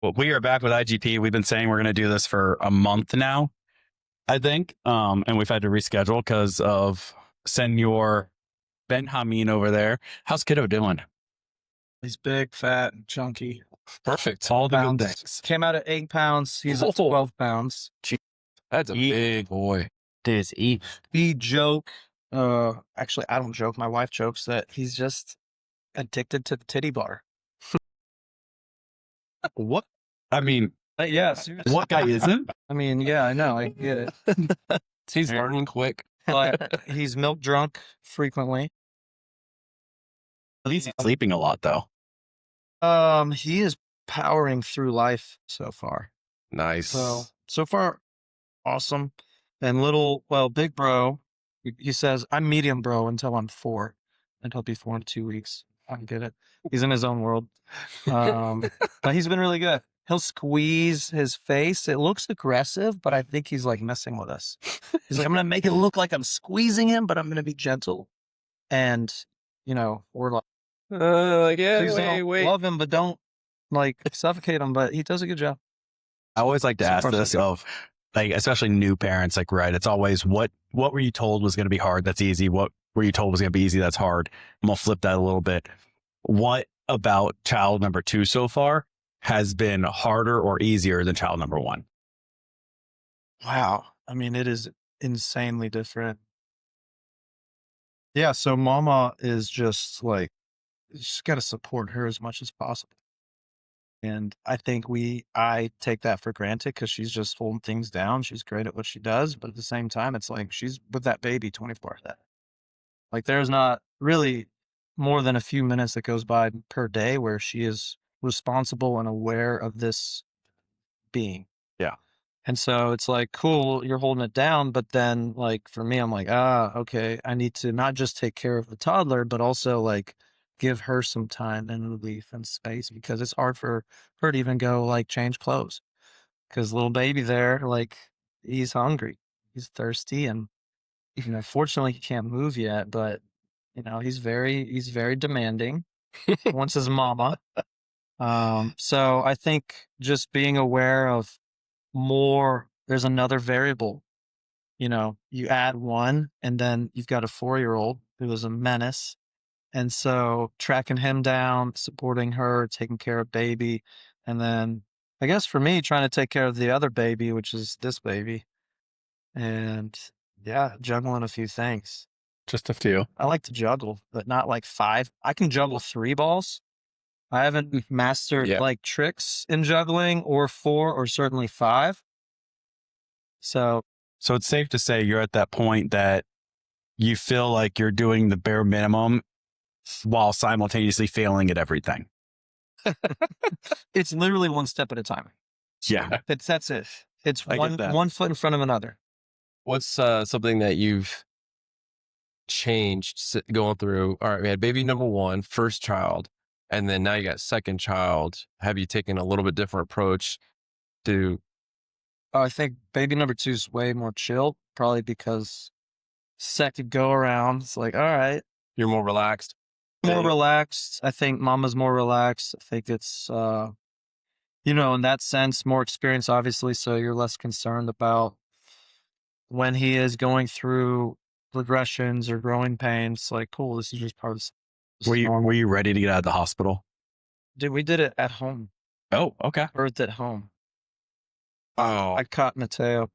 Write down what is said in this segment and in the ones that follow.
Well, we are back with IGP. We've been saying we're going to do this for a month now, I think. And we've had to reschedule because of Senor Benjamin over there. How's kiddo doing? He's big, fat, and chunky. Perfect. All the good things. Came out at 8 pounds. He's at 12 pounds. That's a big boy. Dude, it's Eve. We joke. Actually, I don't joke. My wife jokes that he's just addicted to the titty bar. What? I mean, Yeah, seriously. what guy isn't? I mean, yeah, I know. I get it. He's learning quick. But he's milk drunk frequently. He's sleeping a lot, though. He is powering through life so far. Nice. So far, awesome. And big bro, he says, I'm medium bro until I'm 4. And he'll be 4 in 2 weeks. I get it. He's in his own world. But he's been really good. He'll squeeze his face. It looks aggressive, but I think he's like messing with us. He's like, I'm going to make it look like I'm squeezing him, but I'm going to be gentle. And, we're like, yeah, wait. love him, but don't like suffocate him. But he does a good job. I always like to ask this of, like, especially new parents, like, right, it's always what were you told was going to be hard? That's easy. What were you told was going to be easy? That's hard. And we'll flip that a little bit. What about child number 2 so far has been harder or easier than child number 1? Wow. I mean, it is insanely different. Yeah. So mama is just like, you just got to support her as much as possible. And I think I take that for granted because she's just holding things down. She's great at what she does. But at the same time, it's like she's with that baby 24/7. Like there's not really more than a few minutes that goes by per day where she is responsible and aware of this being. Yeah. And so it's like, cool, you're holding it down. But then like for me, I'm like, okay, I need to not just take care of the toddler, but also like give her some time and relief and space because it's hard for her to even go like change clothes because little baby there, like he's hungry, he's thirsty. And, fortunately he can't move yet, but he's very demanding. Wants his mama. So I think just being aware of there's another variable, you add one and then you've got a 4-year-old who is a menace. And so tracking him down, supporting her, taking care of baby. And then I guess for me, trying to take care of the other baby, which is this baby. And yeah, juggling a few things. Just a few. I like to juggle, but not like 5. I can juggle 3 balls. I haven't mastered like tricks in juggling or 4 or certainly 5. So it's safe to say you're at that point that you feel like you're doing the bare minimum while simultaneously failing at everything. It's literally one step at a time. Yeah. That's it. It's one foot in front of another. What's something that you've changed going through? All right, we had baby number 1, first child, and then now you got second child. Have you taken a little bit different approach to? I think baby number 2 is way more chill, probably because second go around, it's like, all right. You're more relaxed? More relaxed. I think mama's more relaxed. I think it's, in that sense, more experience, obviously. So you're less concerned about when he is going through regressions or growing pains. Like, cool, this is just part of this. Were you ready to get out of the hospital? Dude, we did it at home. Oh, okay. Birthed at home. Oh, I caught Mateo.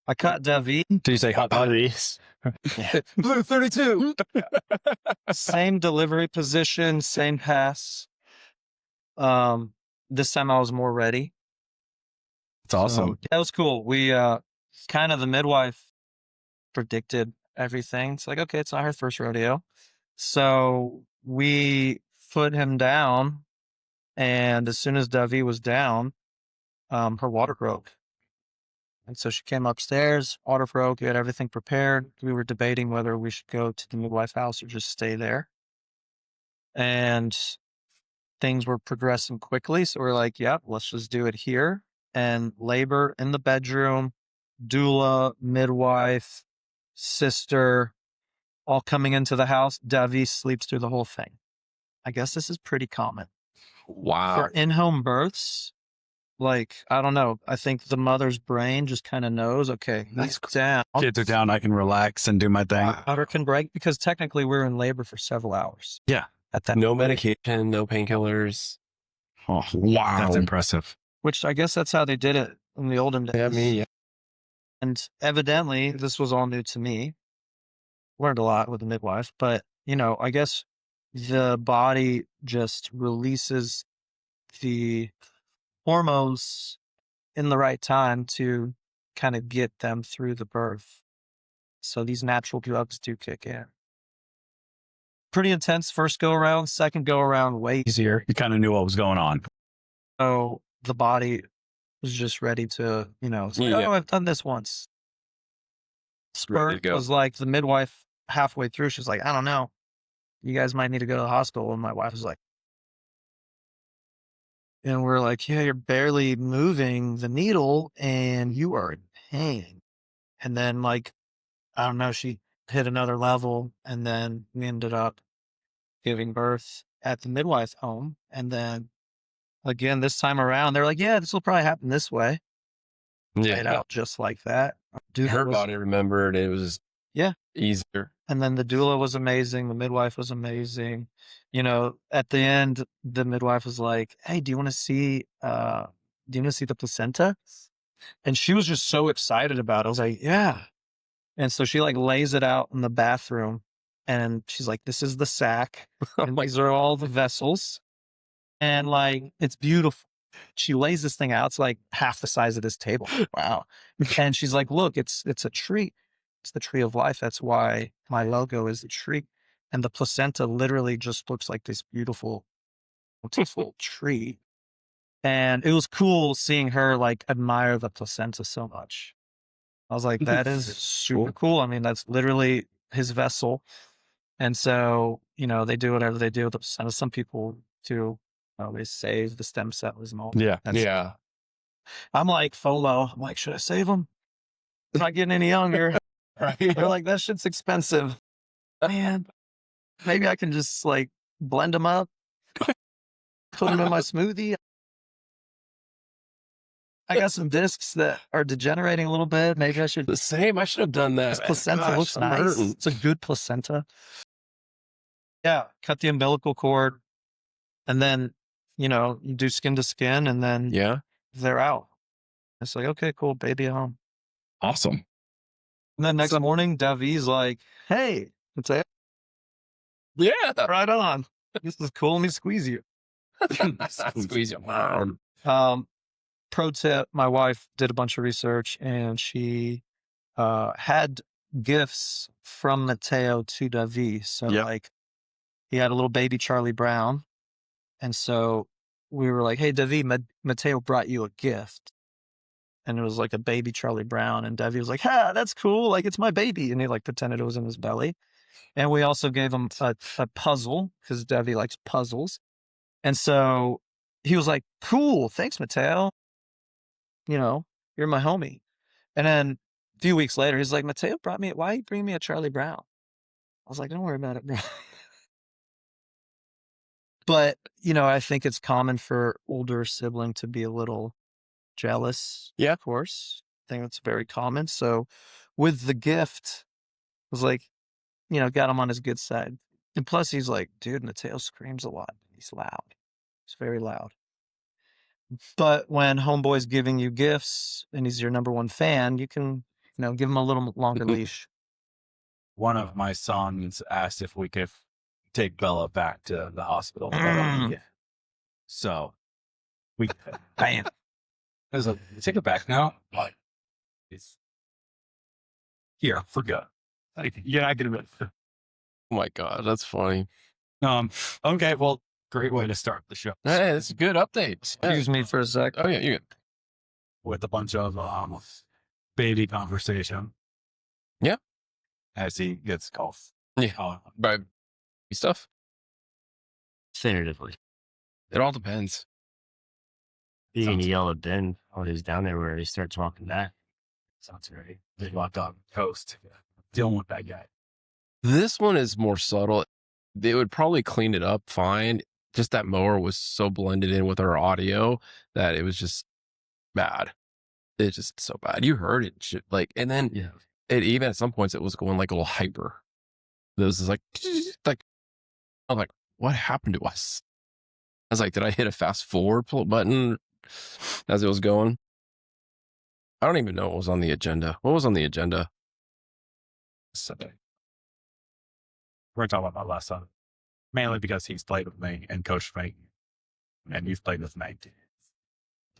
I caught David. Did you say hot puppies? Blue 32. Same delivery position, same pass. This time I was more ready. It's awesome. So, that was cool. We kind of the midwife predicted everything. It's like, okay, it's not her first rodeo. So we put him down, and as soon as David was down, her water broke. And so she came upstairs, water broke, we had everything prepared. We were debating whether we should go to the midwife house or just stay there. And things were progressing quickly. So we're like, yep, let's just do it here. And labor in the bedroom, doula, midwife, sister, all coming into the house. Davi sleeps through the whole thing. I guess this is pretty common. Wow. For in-home births, like, I don't know. I think the mother's brain just kind of knows, okay, That's he's down. Kids are down. I can relax and do my thing. Water can break because technically we're in labor for several hours. Yeah. At that, No medication, no painkillers. Oh, wow. That's impressive. which I guess that's how they did it in the olden days. Yeah, me. And evidently, this was all new to me. Learned a lot with the midwife, but I guess the body just releases the hormones in the right time to kind of get them through the birth. So these natural drugs do kick in. Pretty intense first go around, second go around, way easier. You kind of knew what was going on. So the body was just ready to, it's like, Yeah. oh, I've done this once. Ready to Spurt go. was like the midwife halfway through. She's like, I don't know. You guys might need to go to the hospital. And my wife was like, and we're like, yeah, you're barely moving the needle and you are in pain. And then like, I don't know, she hit another level and then we ended up giving birth at the midwife home. And then again, this time around, they're like, yeah, this will probably happen this way. Played out just like that. Her body remembered it was easier. And then the doula was amazing. The midwife was amazing. At the end, the midwife was like, hey, do you want to see the placenta? And she was just so excited about it. I was like, yeah. And so she like lays it out in the bathroom and she's like, this is the sac. And these are all the vessels. And like, it's beautiful. She lays this thing out. It's like half the size of this table. Wow. And she's like, look, it's a tree. It's the tree of life. That's why my logo is the tree. And the placenta literally just looks like this beautiful tree. And it was cool seeing her like admire the placenta so much. I was like, that is super cool. I mean, that's literally his vessel. And so, they do whatever they do with the placenta. Some people do, they save the stem cells and all. Yeah. Yeah. I'm like, FOMO. I'm like, should I save them? It's not getting any younger. Right. They're like, that shit's expensive. Man, maybe I can just like blend them up, put them in my smoothie. I got some discs that are degenerating a little bit. Maybe I should. The same. I should have done that. This placenta Gosh, looks I'm nice. hurting. It's a good placenta. Yeah. Cut the umbilical cord. And then, you do skin to skin and then they're out. It's like, okay, cool. Baby at home. Awesome. And then next morning, Davi's like, hey, it's a Yeah. right on. This is cool. Let me squeeze you. Squeeze your arm. Pro tip, my wife did a bunch of research and she had gifts from Mateo to Davi. So like he had a little baby Charlie Brown. And so we were like, hey, Davi, Mateo brought you a gift. And it was like a baby Charlie Brown. And Davi was like, that's cool. Like, it's my baby. And he like pretended it was in his belly. And we also gave him a puzzle because Davi likes puzzles. And so he was like, cool. Thanks, Mateo. You're my homie. And then a few weeks later, he's like, Mateo why you bring me a Charlie Brown? I was like, don't worry about it, bro. But, I think it's common for older sibling to be a little jealous. Yeah. Of course. I think that's very common. So with the gift, I was like, got him on his good side. And plus he's like, dude, Mateo screams a lot. He's loud. He's very loud. But when homeboy's giving you gifts and he's your number one fan, you can, give him a little longer leash. One of my sons asked if we could take Bella back to the hospital. So we, bam. I was like, take it back now. But it's here, forgot. You're not gonna. Oh my God, that's funny. Okay, well, great way to start the show. Hey, that's a good update. Excuse me for a sec. Oh yeah, you good. With a bunch of baby conversation. Yeah. As he gets called. Yeah. By stuff. Definitively. It all depends. You can yell at Ben while he's down there where he starts walking back. Sounds right. They walked on coast. Dealing with that guy. This one is more subtle. They would probably clean it up fine. just that mower was so blended in with our audio that it was just bad. It's just so bad. You heard it like, and then it even at some points it was going like a little hyper. There was like I'm like, what happened to us? I was like, did I hit a fast forward button as it was going? I don't even know what was on the agenda. What was on the agenda? Sunday. We're talking about my lesson, mainly because he's played with me and coached me, and you've played with me.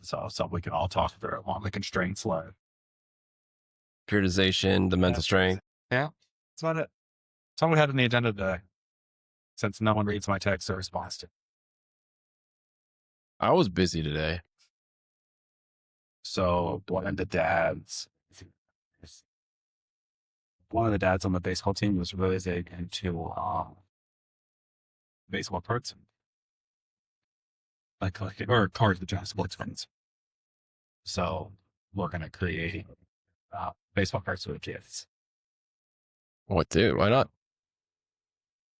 So we can all talk through on the constraints line. Periodization, the mental strength. Yeah, that's about it. That's all we had on the agenda today, since no one reads my text or responds to. I was busy today. So one of the dads on the baseball team was really big into baseball cards, like collecting or cards with giant sports cards. So we're gonna create baseball cards for the kids. What, dude? Why not?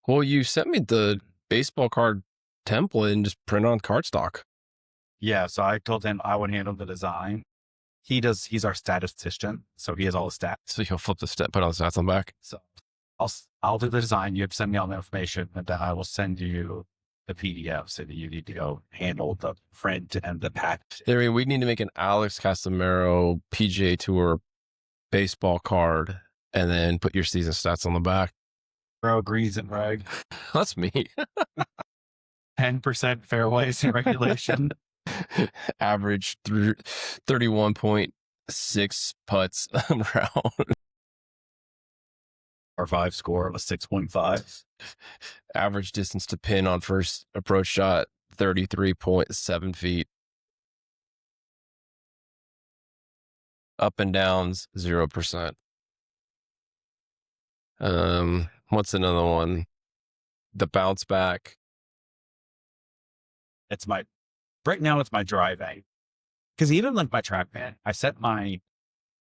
Well, you sent me the baseball card template and just print on cardstock. Yeah, so I told him I would handle the design. He's our statistician, so he has all the stats. So you'll flip the step, put all the stats on the back. So I'll do the design. You have to send me all the information, and then I will send you the PDF so that you need to go handle the print and the pack. I mean, we need to make an Alex Casimiro PGA Tour baseball card and then put your season stats on the back. Bro agrees and reg. That's me. 10% fairways in regulation. Average 31.6 putts around. Our 5 score was 6.5. Average distance to pin on first approach shot, 33.7 feet. Up and downs, 0%. What's another one? The bounce back. Right now it's my driving. Because even like my trackman, I set my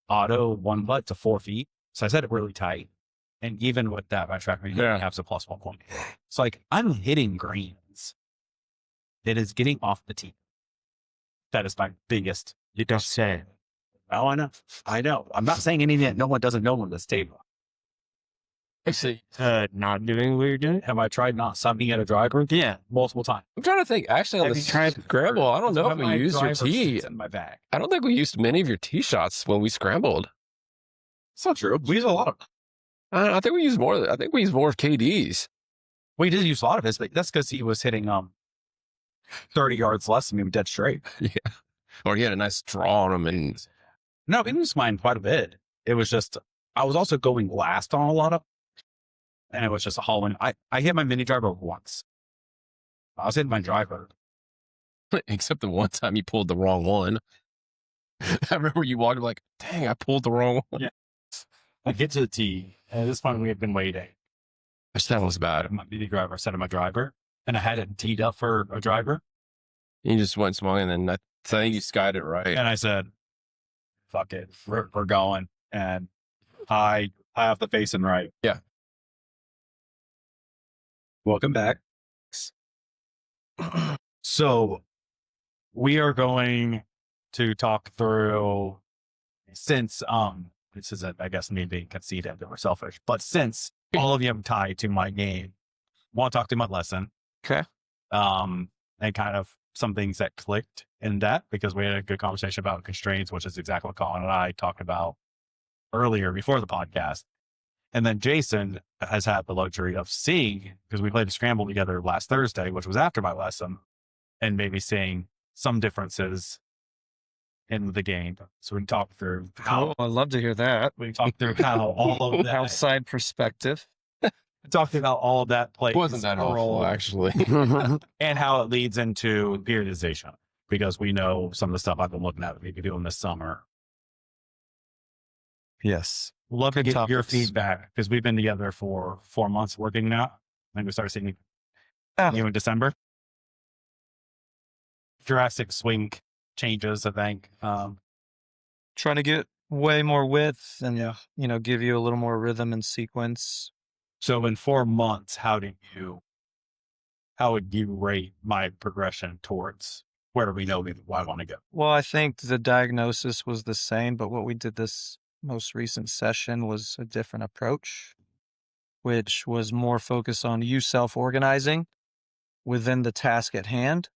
auto one putt to 4 feet. So I set it really tight. And even with that, my trackman has a plus 1 point. So like I'm hitting greens. It is getting off the tee. That is my biggest. You don't say. Oh, I know. I'm not saying anything that no one doesn't know on this table. Actually, not doing what you're doing? Have I tried not subbing at a driver? Yeah. Multiple times. I'm trying to think. Actually, on Have the you tried scramble, I don't know if we used your tee. In my bag. I don't think we used many of your tee shots when we scrambled. It's not true. We use a lot of them. I think we used more. I think we used more of KD's. We did use a lot of his, but that's because he was hitting 30 yards less than me with dead straight. Yeah. Or he had a nice draw on him. And no, he was mine quite a bit. It was just, I was also going last on a lot of, and it was just a hauling. I hit my mini driver once. I was hitting my driver. except the one time you pulled the wrong one. I remember you walked like, dang, I pulled the wrong one. Yeah. I get to the tee, and at this point we had been waiting. That was bad. My mini driver set of my driver, and I had it teed up for a driver. You just went swung, and then I think you skied it right. And I said, fuck it, we're going. And I have the facing right. Yeah. Welcome back. So we are going to talk through, since this is I guess me being conceited or selfish, but since all of you have tied to my game, want to talk to my lesson. Okay. And kind of some things that clicked in that, because we had a good conversation about constraints, which is exactly what Colin and I talked about earlier before the podcast. And then Jason has had the luxury of seeing, because we played a scramble together last Thursday, which was after my lesson, and maybe seeing some differences in the game. So we can talk through how, I'd love to hear that. we can talk through how all of that, Outside perspective. talking about all of that plays It wasn't that a helpful, role, actually. and how it leads into periodization, because we know some of the stuff I've been looking at maybe doing this summer. Yes. Love to Good get your topics. feedback, because we've been together for 4 months working now. I think we started seeing you in December. Jurassic swing changes, I think. Trying to get way more width and, give you a little more rhythm and sequence. So in 4 months, how do you how would you rate my progression towards where we know I want to go? Well, I think the diagnosis was the same, but what we did this most recent session was a different approach, which was more focused on you self-organizing within the task at hand.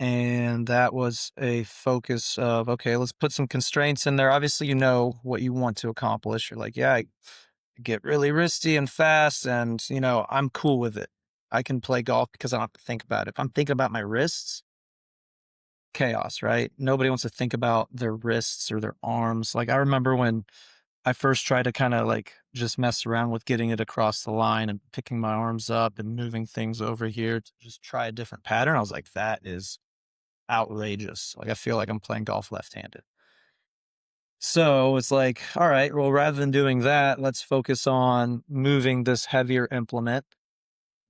And that was a focus of, okay, let's put some constraints in there. Obviously, you know what you want to accomplish. You're like, yeah, I get really wristy and fast, and, I'm cool with it. I can play golf because I don't have to think about it. If I'm thinking about my wrists, chaos, right? Nobody wants to think about their wrists or their arms. Like, I remember when I first tried to kind of like just mess around with getting it across the line and picking my arms up and moving things over here to just try a different pattern. I was like, that is outrageous. Like, I feel like I'm playing golf left-handed. So it's like, all right, well, rather than doing that, let's focus on moving this heavier implement.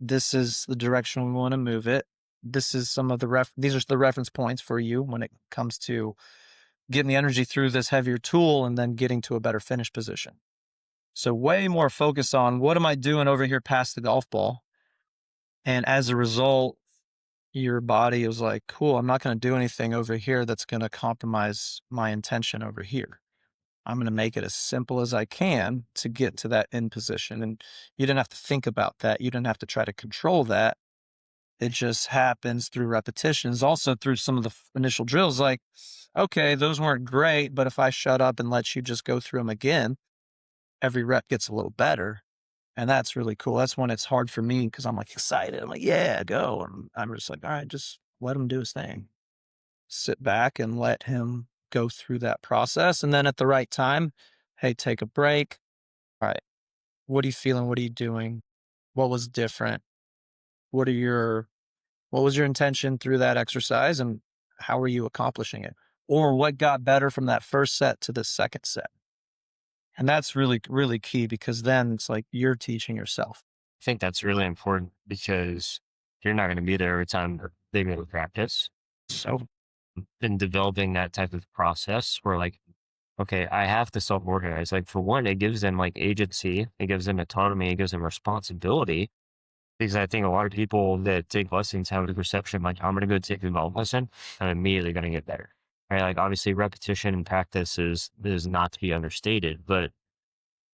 This is the direction we want to move it. This is some of these are the reference points for you when it comes to getting the energy through this heavier tool and then getting to a better finish position. So way more focus on what am I doing over here past the golf ball? And as a result, your body is like, cool, I'm not going to do anything over here that's going to compromise my intention over here. I'm going to make it as simple as I can to get to that end position. And you didn't have to think about that. You didn't have to try to control that. It just happens through repetitions, also through some of the initial drills. Like, okay, those weren't great, but if I shut up and let you just go through them again, every rep gets a little better. And that's really cool. That's when it's hard for me because I'm like excited. I'm like, yeah, go. And I'm just like, all right, just let him do his thing. Sit back and let him go through that process. And then at the right time, hey, take a break. All right, what are you feeling? What are you doing? What was different? What was your intention through that exercise, and how are you accomplishing it? Or what got better from that first set to the second set? And that's really, really key because then it's like you're teaching yourself. I think that's really important because you're not going to be there every time they go to practice. So In developing that type of process where like, okay, I have to self-organize. Like for one, it gives them like agency, it gives them autonomy, it gives them responsibility. Because I think a lot of people that take lessons have the perception like, I'm going to go take a golf lesson, I'm immediately going to get better. Right? Like obviously repetition and practice is not to be understated, but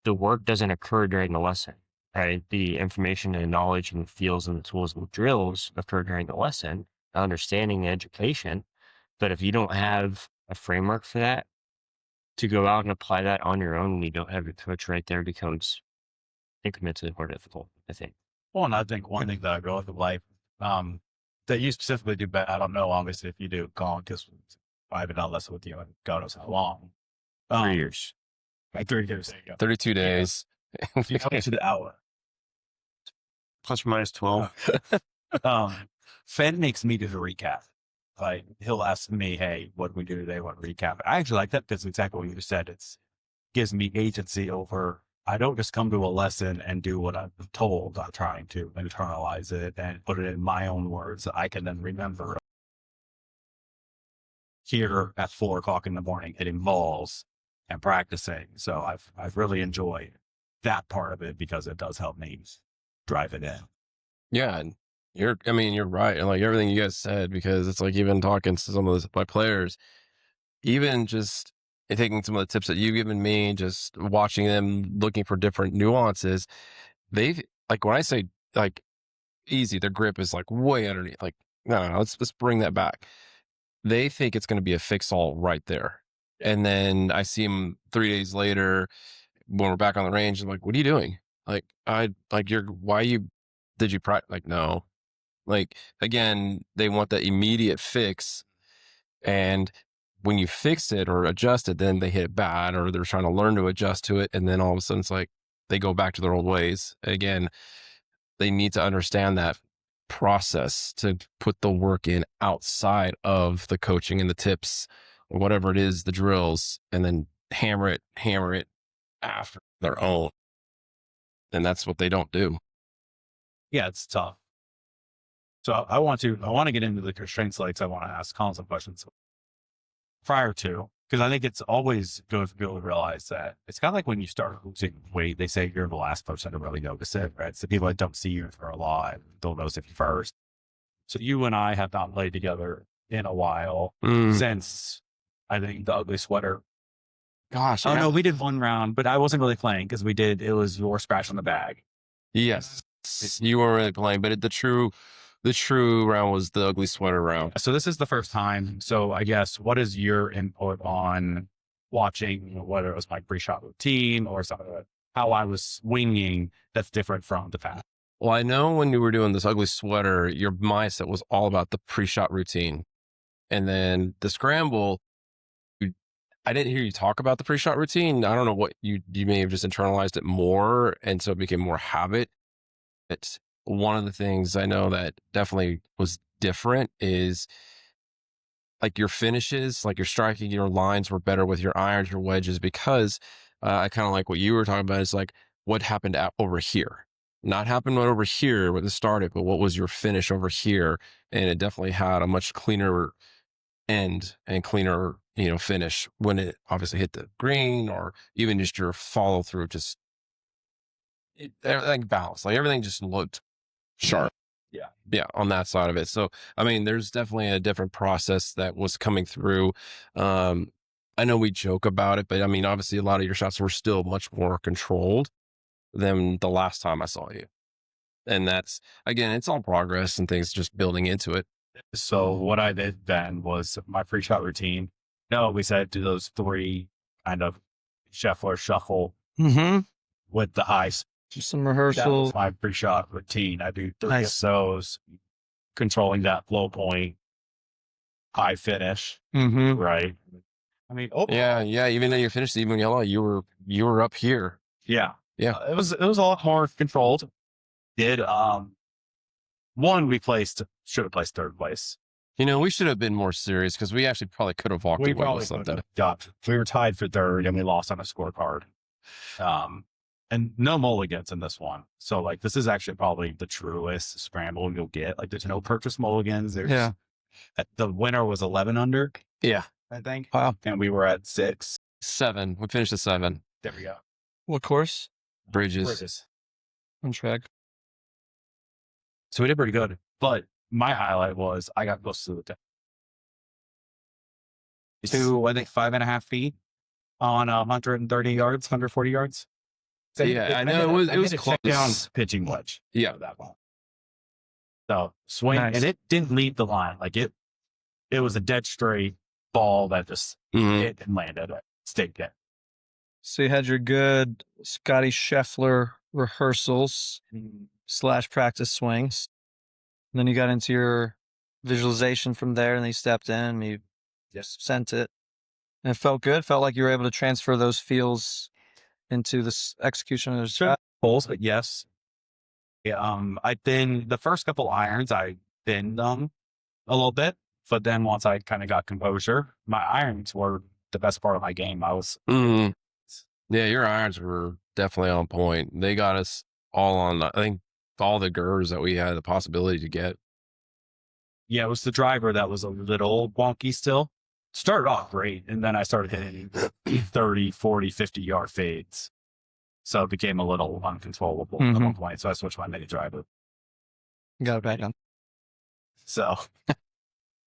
the work doesn't occur during the lesson. Right? The information and knowledge and the feels and the tools and the drills occur during the lesson, understanding the education. But if you don't have a framework for that, to go out and apply that on your own when you don't have your coach right there becomes incrementally more difficult, I think. Well, and I think one thing that I go with life, that you specifically do, but I don't know, obviously, if you do, Colin, because I haven't done lesson with you and God knows how long. 3 years. Like 3 years. There you go. 32 days. You come to the hour. Plus or minus 12. Fed makes me do the recap. Like he'll ask me, hey, what do we do today? What recap? I actually like that because exactly what you said. It's gives me agency over. I don't just come to a lesson and do what I'm told. I'm trying to internalize it and put it in my own words that I can then remember. Here at 4 o'clock in the morning, hitting balls and practicing. So I've really enjoyed that part of it because it does help me drive it in. Yeah. And you're right. And like everything you guys said, because it's like even talking to some of my players, even just taking some of the tips that you've given me, just watching them, looking for different nuances. They've like, when I say like easy, their grip is like way underneath. Like, no, let's bring that back. They think it's going to be a fix all right there. And then I see them 3 days later when we're back on the range. I'm like, what are you doing? Like, did you practice? Like, no. Like, again, they want that immediate fix. And when you fix it or adjust it, then they hit it bad, or they're trying to learn to adjust to it. And then all of a sudden it's like they go back to their old ways. Again, they need to understand that process to put the work in outside of the coaching and the tips or whatever it is, the drills, and then hammer it after their own. And that's what they don't do. Yeah, it's tough. So I want to get into the constraints. Like I want to ask Colin some questions prior to, Because I think it's always good for people to realize that it's kind of like when you start losing weight, they say you're the last person to really notice it, right? It's the people that don't see you for a lot, don't notice it first. So you and I have not played together in a while since I think the ugly sweater. Gosh. Oh no, we did one round, but I wasn't really playing because it was your scratch on the bag. Yes, you weren't really playing, but the true round was the ugly sweater round. So this is the first time. So I guess, what is your input on watching, whether it was my pre-shot routine or some of how I was swinging that's different from the past? Well, I know when you were doing this ugly sweater, your mindset was all about the pre-shot routine. And then the scramble, I didn't hear you talk about the pre-shot routine. I don't know what you may have just internalized it more. And so it became more habit. It's one of the things I know that definitely was different is like your finishes, like your striking, your lines were better with your irons, your wedges, because I kind of like what you were talking about is like what happened over here. Not happened over here when it started, but what was your finish over here? And it definitely had a much cleaner end and cleaner, finish when it obviously hit the green, or even just your follow through, just everything balanced, like everything just looked sharp. Yeah, on that side of it. So, I mean, there's definitely a different process that was coming through. I know we joke about it, but I mean, obviously a lot of your shots were still much more controlled than the last time I saw you. And that's, again, it's all progress and things just building into it. So what I did then was my pre-shot routine. No, we said do those 3 kind of Scheffler shuffle with the highs. Just some That rehearsal. was my pre-shot routine. I do 3 of those, controlling that flow point, high finish, right? I mean, Yeah. Even though you finished even yellow, you were up here. Yeah. Yeah. It was a lot more controlled. Did one, we should have placed 3rd place. We should have been more serious because we actually probably could have walked away with something. We were tied for 3rd and we lost on a scorecard. And no mulligans in this one. So like, this is actually probably the truest scramble you'll get. Like, there's no purchase mulligans. The winner was 11 under. Yeah. I think. Wow. And we were at 6. 7. We finished at 7. There we go. What course? Bridges. On track. So we did pretty good. But my highlight was I got close to the 10. To, I think, 5.5 feet on 130 yards, 140 yards. So I know it was close. Down pitching wedge. Yeah. That one. So swing, and it didn't leave the line. Like it was a dead straight ball that just hit and landed. Staked it. So you had your good Scotty Scheffler rehearsals / practice swings. And then you got into your visualization from there, and then you stepped in and you just sent it. And it felt good. Felt like you were able to transfer those feels into this execution of the shot. Holes, but yes. Yeah, the first couple irons, I thinned them a little bit, but then once I kind of got composure, my irons were the best part of my game. Yeah, your irons were definitely on point. They got us all on, I think, all the GERs that we had the possibility to get. Yeah, it was the driver that was a little wonky still. Started off great, and then I started hitting 30, 40, 50 yard fades. So it became a little uncontrollable at one point. So I switched my mini driver. Got it back on. So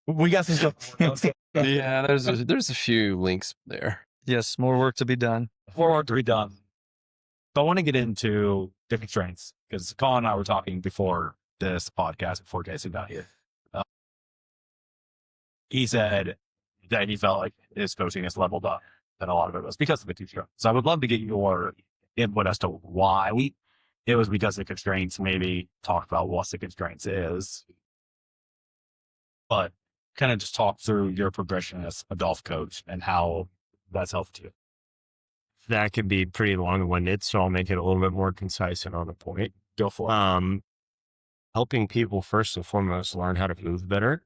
we got some stuff. Yeah, there's a few links there. Yes, more work to be done. More work to be done. But I want to get into the constraints because Colin and I were talking before this podcast, before Jason got here. He said that he felt like his coaching has leveled up, and a lot of it was because of the constraints. So I would love to get your input as to why it was because of the constraints. Maybe talk about what the constraints is, but kind of just talk through your progression as a golf coach and how that's helped you. That could be pretty long-winded, so I'll make it a little bit more concise and on the point. Go for it. Helping people first and foremost learn how to move better.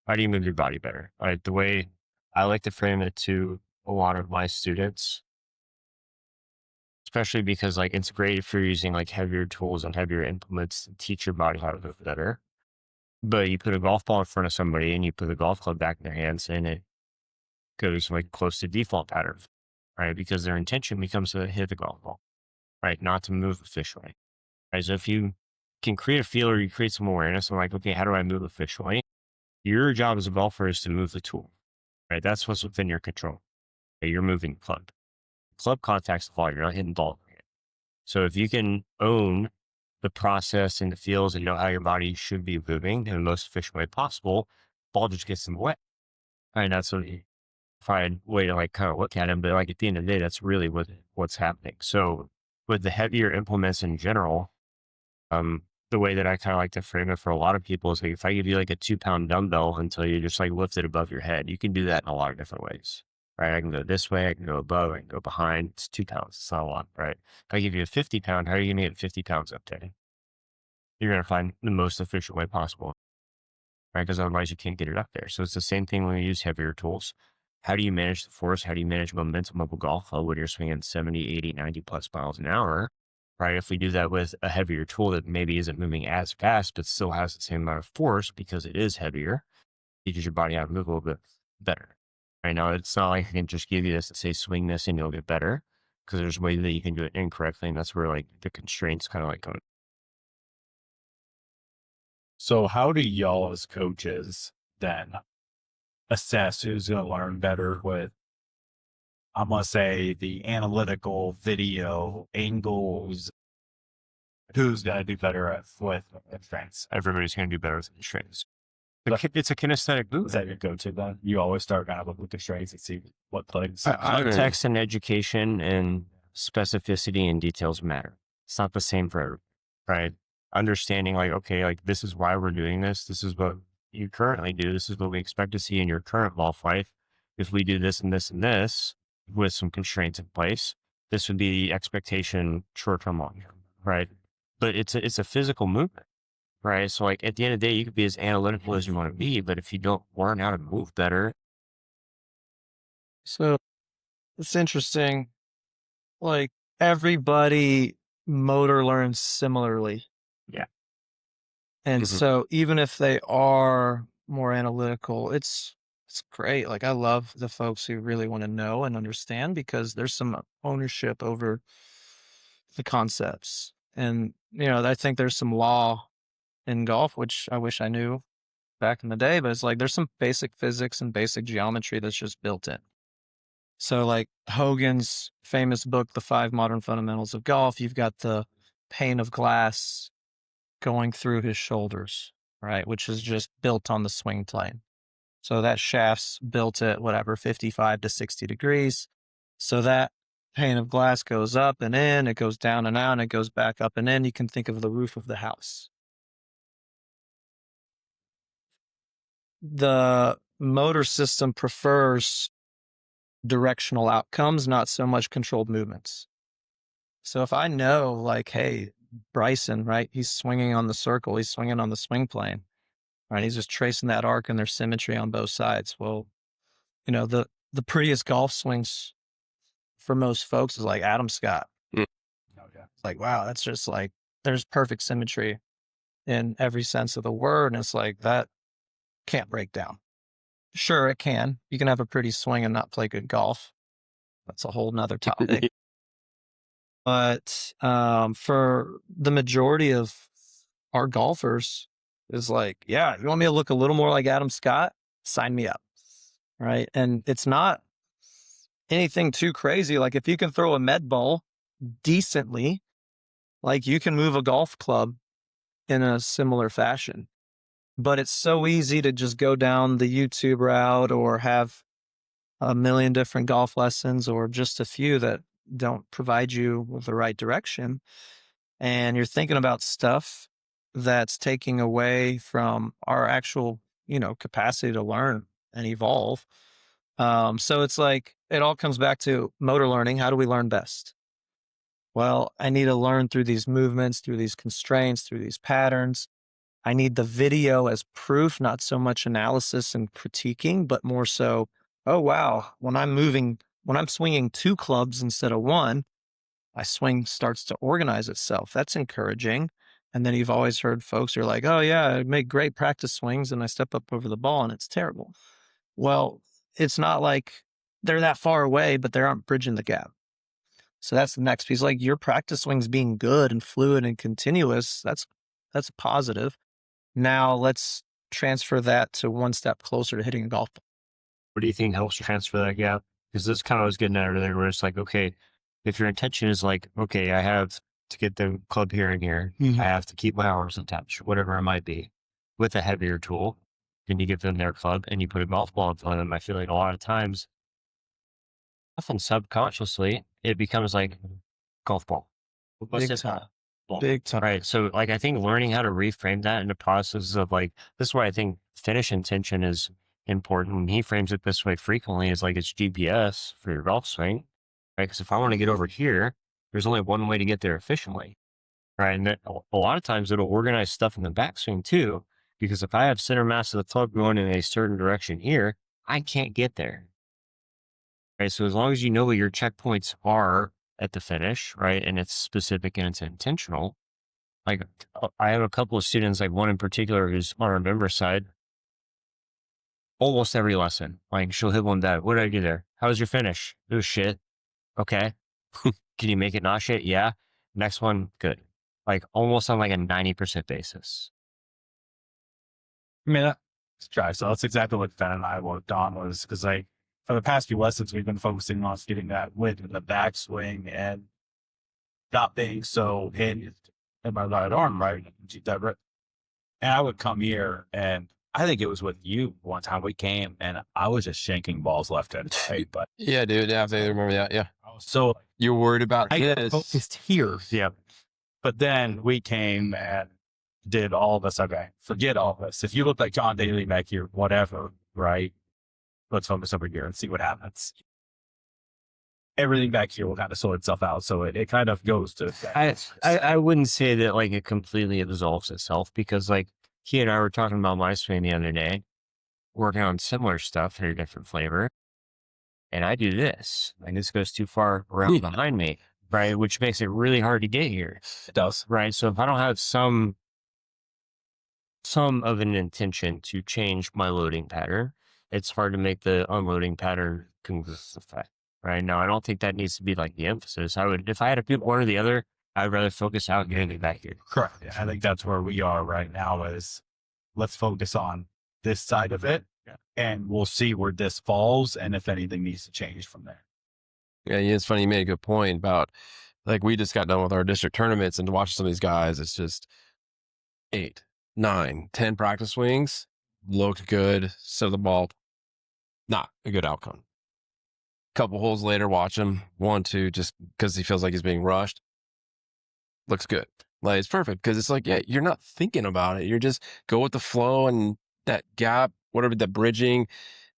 How do you move your body better? Right. The way I like to frame it to a lot of my students, especially because like it's great if you're using like heavier tools and heavier implements to teach your body how to move better. But you put a golf ball in front of somebody and you put a golf club back in their hands and goes like close to default pattern, right? Because their intention becomes to hit the golf ball, right? Not to move efficiently, right? So if you can create a feel or you create some awareness, I'm like, okay, how do I move efficiently? Your job as a golfer is to move the tool, right? That's what's within your control. Okay, you're moving the club. Club contacts the ball. You're not hitting the ball. So if you can own the process and the feels and know how your body should be moving in the most efficient way possible, ball just gets in the way. And that's what you find way to like kind of look at it. But like at the end of the day, that's really what's happening. So with the heavier implements in general, the way that I kind of like to frame it for a lot of people is like, if I give you like a 2-pound dumbbell until you just like lift it above your head, you can do that in a lot of different ways, right? I can go this way, I can go above, I can go behind. It's 2 pounds. It's not a lot, right? If I give you a 50-pound, how are you going to get 50 pounds up there? You're going to find the most efficient way possible, right? Because otherwise you can't get it up there. So it's the same thing when you use heavier tools. How do you manage the force? How do you manage momentum of a golf club when you're swinging 70, 80, 90 plus miles an hour? Right? If we do that with a heavier tool that maybe isn't moving as fast, but still has the same amount of force because it is heavier, teaches your body how to move a little bit better. Right now, it's not like I can just give you this and say, swing this and you'll get better, because there's ways that you can do it incorrectly. And that's where like the constraints kind of like come. So how do y'all as coaches then assess who's going to learn better with, I'm going to say, the analytical video angles? Who's going to do better with constraints? Everybody's going to do better with constraints. It's a kinesthetic move. Is that your go-to then? You always start kind of with constraints and see what plays. Context and education and specificity and details matter. It's not the same for everyone, right? Understanding like, okay, like this is why we're doing this. This is what you currently do. This is what we expect to see in your current golf life. If we do this and this and this with some constraints in place, this would be the expectation short-term, long-term, right? But it's a physical movement, right? So like at the end of the day, you could be as analytical as you want to be, but if you don't learn how to move better. So it's interesting. Like everybody motor learns similarly. Yeah. And so even if they are more analytical, it's great. Like I love the folks who really want to know and understand, because there's some ownership over the concepts. And, I think there's some law in golf, which I wish I knew back in the day, but it's like there's some basic physics and basic geometry that's just built in. So like Hogan's famous book, The 5 Modern Fundamentals of Golf, you've got the pane of glass going through his shoulders, right? Which is just built on the swing plane. So that shaft's built at whatever, 55 to 60 degrees. So that pane of glass goes up and in, it goes down and out, and it goes back up and in. You can think of the roof of the house. The motor system prefers directional outcomes, not so much controlled movements. So if I know like, hey, Bryson, right, he's swinging on the circle, he's swinging on the swing plane, right, he's just tracing that arc and there's symmetry on both sides. Well, the prettiest golf swings for most folks is like Adam Scott. Like, wow, that's just like, there's perfect symmetry in every sense of the word. And it's like, that can't break down. Sure, it can. You can have a pretty swing and not play good golf. That's a whole nother topic. But for the majority of our golfers, is like, yeah, if you want me to look a little more like Adam Scott, sign me up. Right. And it's not anything too crazy. Like if you can throw a med ball decently, like you can move a golf club in a similar fashion. But it's so easy to just go down the YouTube route or have a million different golf lessons or just a few that don't provide you with the right direction. And you're thinking about stuff that's taking away from our actual, capacity to learn and evolve. So it's like, it all comes back to motor learning. How do we learn best? Well, I need to learn through these movements, through these constraints, through these patterns. I need the video as proof, not so much analysis and critiquing, but more so, oh, wow, when I'm swinging 2 clubs instead of 1, my swing starts to organize itself. That's encouraging. And then you've always heard folks who are like, oh yeah, I make great practice swings and I step up over the ball and it's terrible. Well, it's not like they're that far away, but they aren't bridging the gap. So that's the next piece. Like your practice swings being good and fluid and continuous, that's a positive. Now let's transfer that to one step closer to hitting a golf ball. What do you think helps transfer that gap? Because this kind of was getting at earlier, where it's like, okay, if your intention is like, okay, I have to get the club here and here, I have to keep my arms attached, whatever it might be, with a heavier tool, and you give them their club and you put a golf ball in front of them. I feel like a lot of times, often subconsciously, it becomes like golf ball. Big time. Big time. Right. So like, I think learning how to reframe that in the process of like, this is why I think finish intention is important. When he frames it this way frequently, is like it's GPS for your golf swing, right? Because if I want to get over here, there's only one way to get there efficiently, right? And that, a lot of times it'll organize stuff in the backswing too, because if I have center mass of the club going in a certain direction here, I can't get there. Right. So as long as you know what your checkpoints are at the finish, right, and it's specific and it's intentional. Like I have a couple of students, like one in particular who's on our member side. Almost every lesson, like she'll hit one that, what did I do there? How was your finish? It was shit. Okay. Can you make it not shit? Yeah. Next one, good. Like almost on like a 90% basis. I mean, that's try. So that's exactly what Ben and I worked on, was because like for the past few lessons, we've been focusing on getting that width in the backswing and not being so hinged in my right arm, right? And I would come here, and I think it was with you one time we came, and I was just shanking balls left and right. But Yeah, dude. Yeah, I remember that. Yeah. I was so You're worried about I this. focused here. Yeah. But then we came and did all this. Okay, forget all this. If you look like John Daly back here, whatever, right? Let's focus over here and see what happens. Everything back here will kind of sort itself out. So it kind of goes to that. I wouldn't say that like it completely absolves itself, because like he and I were talking about my swing the other day, working on similar stuff in a different flavor. And I do this, and this goes too far around behind me, right? Which makes it really hard to get here. It does. Right. So if I don't have some of an intention to change my loading pattern, it's hard to make the unloading pattern congruent effect. Right now, I don't think that needs to be like the emphasis. I would, if I had to pick one or the other, I'd rather focus out getting it back here. Correct. Yeah, I think that's where we are right now, is let's focus on this side of it, and we'll see where this falls and if anything needs to change from there. Yeah, it's funny. You made a good point about, like, we just got done with our district tournaments, and to watch some of these guys, it's just 8, 9, 10 practice swings, looked good, set the ball, not a good outcome. Couple holes later, watch him 1, 2, just because he feels like he's being rushed. Looks good. Like, it's perfect, because it's like, yeah, you're not thinking about it. You're just go with the flow, and that gap, whatever, that bridging.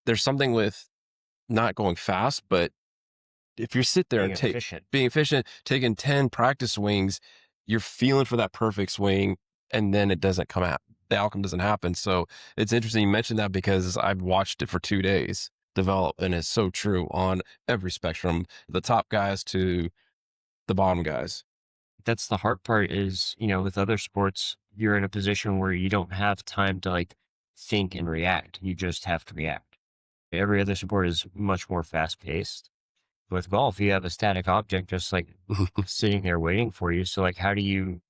There's something with not going fast, but if you sit there and being efficient, taking 10 practice swings, you're feeling for that perfect swing, and then it doesn't come out. The outcome doesn't happen. So it's interesting you mentioned that, because I've watched it for 2 days develop, and it's so true on every spectrum, the top guys to the bottom guys. That's the hard part is, you know, with other sports, you're in a position where you don't have time to like think and react. You just have to react. Every other sport is much more fast paced. With golf, you have a static object just like sitting there waiting for you. So like, how do you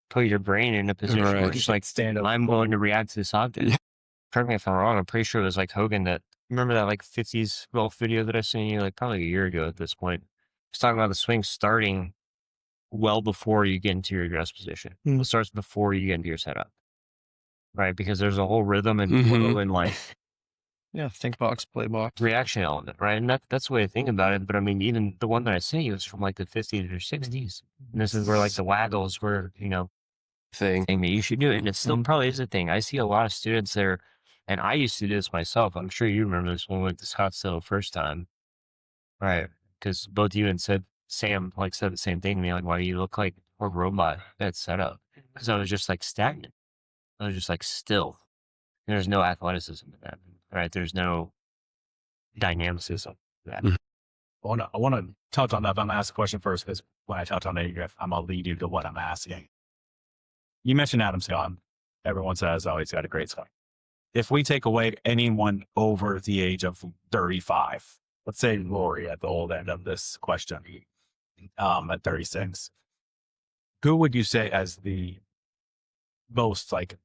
put your brain in a position where it's like, I'm going to react to this object? Yeah. Correct me if I'm wrong. I'm pretty sure it was like Hogan that, remember that like 50s golf video that I sent you like probably a year ago at this point? He's talking about the swing starting well before you get into your address position. It starts before you get into your setup, right? Because there's a whole rhythm and flow and like Think box, play box, reaction element, right? And that's the way to think about it. But I mean, even the one that I sent you was from like the 50s or 60s. And this is where like the waggles were, you know, Thing that you should do it. And it still probably is a thing. I see a lot of students there, and I used to do this myself. I'm sure you remember this when we went to Scottsdale first time, right? Because both you and Sam like said the same thing to me, like, why do you look like a robot that's set up? Because I was just like stagnant. I was just like still. There's no athleticism in that, right? There's no dynamicism in that. I want to touch on that, but I'm going to ask a question first, because when I touch on it, I'm going to lead you to what I'm asking. You mentioned Adam Scott. Everyone says, oh, he's got a great swing. If we take away anyone over the age of 35, let's say Rory at the old end of this question, at 36, who would you say as the most like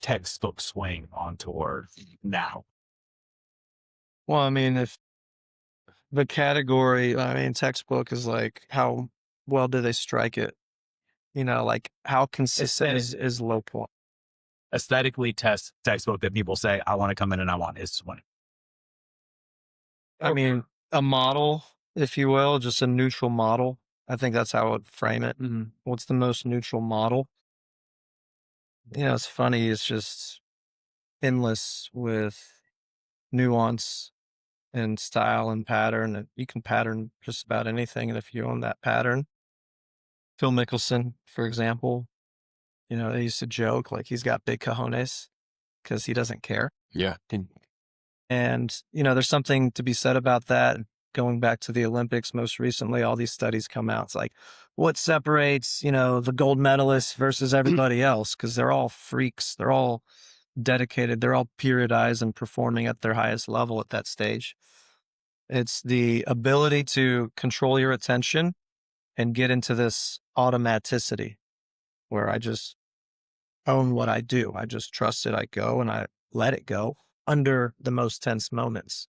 textbook swing on tour now? Well, I mean, if the category, I mean, textbook is like how well do they strike it? You know, like how consistent is low point? Aesthetically textbook that people say, I want to come in and I want his swing. I mean, a model, if you will, just a neutral model. I think that's how I would frame it. What's the most neutral model? You know, it's funny. It's just endless with nuance and style and pattern. And you can pattern just about anything. And if you own that pattern, Phil Mickelson, for example, you know, they used to joke like he's got big cojones because he doesn't care. Yeah. And, you know, there's something to be said about that. Going back to the Olympics most recently, all these studies come out. It's like, what separates, you know, the gold medalists versus everybody else? Because they're all freaks. They're all dedicated. They're all periodized and performing at their highest level at that stage. It's the ability to control your attention and get into this automaticity where I just own what I do. I just trust it. I go and I let it go under the most tense moments.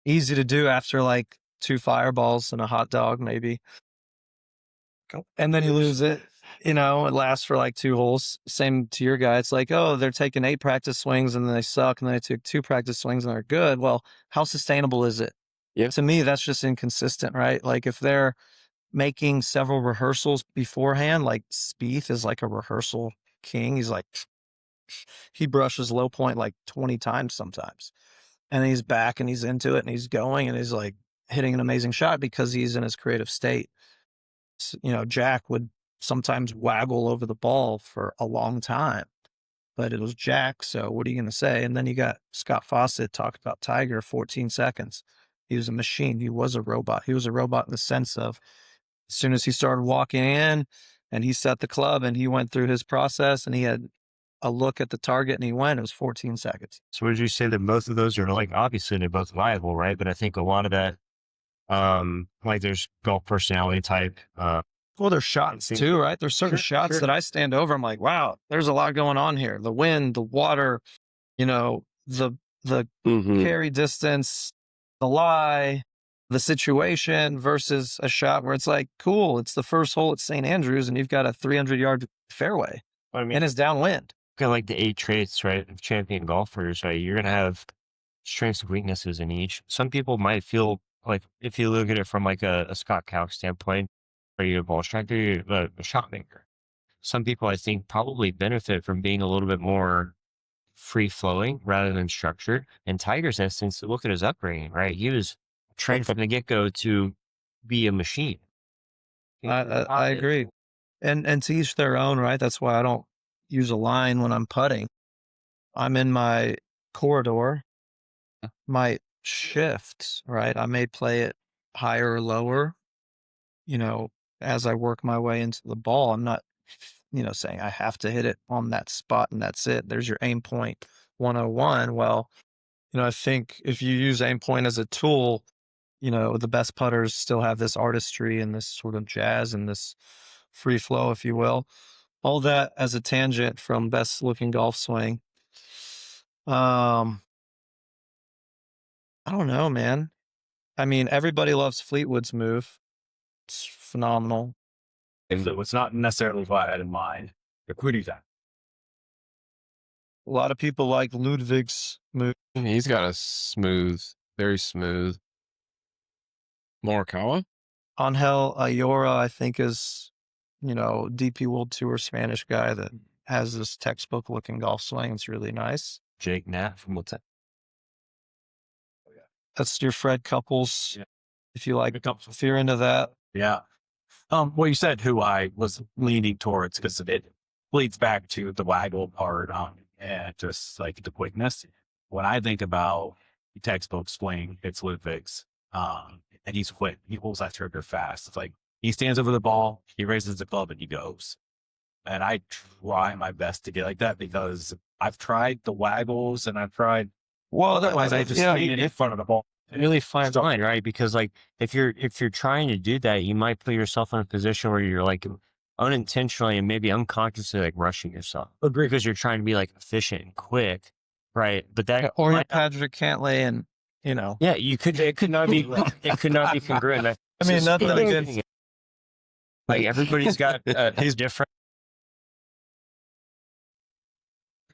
Easy to do after like 2 fireballs and a hot dog, maybe. And then you lose it. You know, it lasts for like 2 holes. Same to your guy. It's like, oh, they're taking 8 practice swings and then they suck. And then they took 2 practice swings and they're good. Well, how sustainable is it? Yeah. To me, that's just inconsistent, right? Like if they're making several rehearsals beforehand, like Spieth is like a rehearsal king. He's like, he brushes low point like 20 times sometimes. And he's back and he's into it and he's going and he's like hitting an amazing shot because he's in his creative state. So, you know, Jack would sometimes waggle over the ball for a long time, but it was Jack. So what are you going to say? And then you got Scott Fawcett talked about Tiger, 14 seconds. He was a machine. He was a robot. He was a robot in the sense of as soon as he started walking in and he set the club and he went through his process and he had a look at the target and he went, it was 14 seconds. So would you say that both of those are like, obviously they're both viable, right? But I think a lot of that, like there's golf personality type, well, there's shots too, right? There's certain shots that I stand over. I'm like, wow, there's a lot going on here. The wind, the water, you know, the carry distance, the lie, the situation versus a shot where it's like, cool, it's the first hole at St. Andrews and you've got a 300-yard fairway and it's downwind. Kind of like the 8 traits, right, of champion golfers, right? You're going to have strengths and weaknesses in each. Some people might feel like, if you look at it from like a Scott Calc standpoint, are you a ball striker, you're a shot maker? Some people, I think, probably benefit from being a little bit more free flowing rather than structured. In Tiger's instance, look at his upbringing, right? He was trained from the get go to be a machine. I agree. And to each their own, right? That's why I don't use a line when I'm putting. I'm in my corridor, might shift, right? I may play it higher or lower, you know, as I work my way into the ball. I'm not, you know, saying I have to hit it on that spot and that's it. There's your aim point 101. Well, you know, I think if you use aim point as a tool, you know, the best putters still have this artistry and this sort of jazz and this free flow, if you will. All that as a tangent from best looking golf swing. I don't know, man. I mean, everybody loves Fleetwood's move. It's phenomenal. So it's not necessarily what I had in mind. Who do you think? A lot of people like Ludwig's move. He's got a very smooth. Morikawa? Angel Ayora, I think, is, you know, DP World Tour Spanish guy that has this textbook looking golf swing. It's really nice. Jake Nat from what's that? That's your Fred Couples. Yeah. If you like, if you're into that. Yeah. Well, you said who I was leaning towards because it leads back to the waggle part and just like the quickness. When I think about the textbook swing, it's Ludwig's. And he's quick. He pulls that trigger fast. It's like he stands over the ball, he raises the club, and he goes. And I try my best to get like that because I've tried the waggles and I've tried. Well, Otherwise, I just lean in front of the ball. really fine line, right? Because like if you're trying to do that, you might put yourself in a position where you're like unintentionally and maybe unconsciously like rushing yourself. Agree. Because you're trying to be like efficient and quick, right? But that Or you're might not- Patrick Cantlay and, yeah, it could not be congruent. I mean, nothing against, like everybody's got he's different.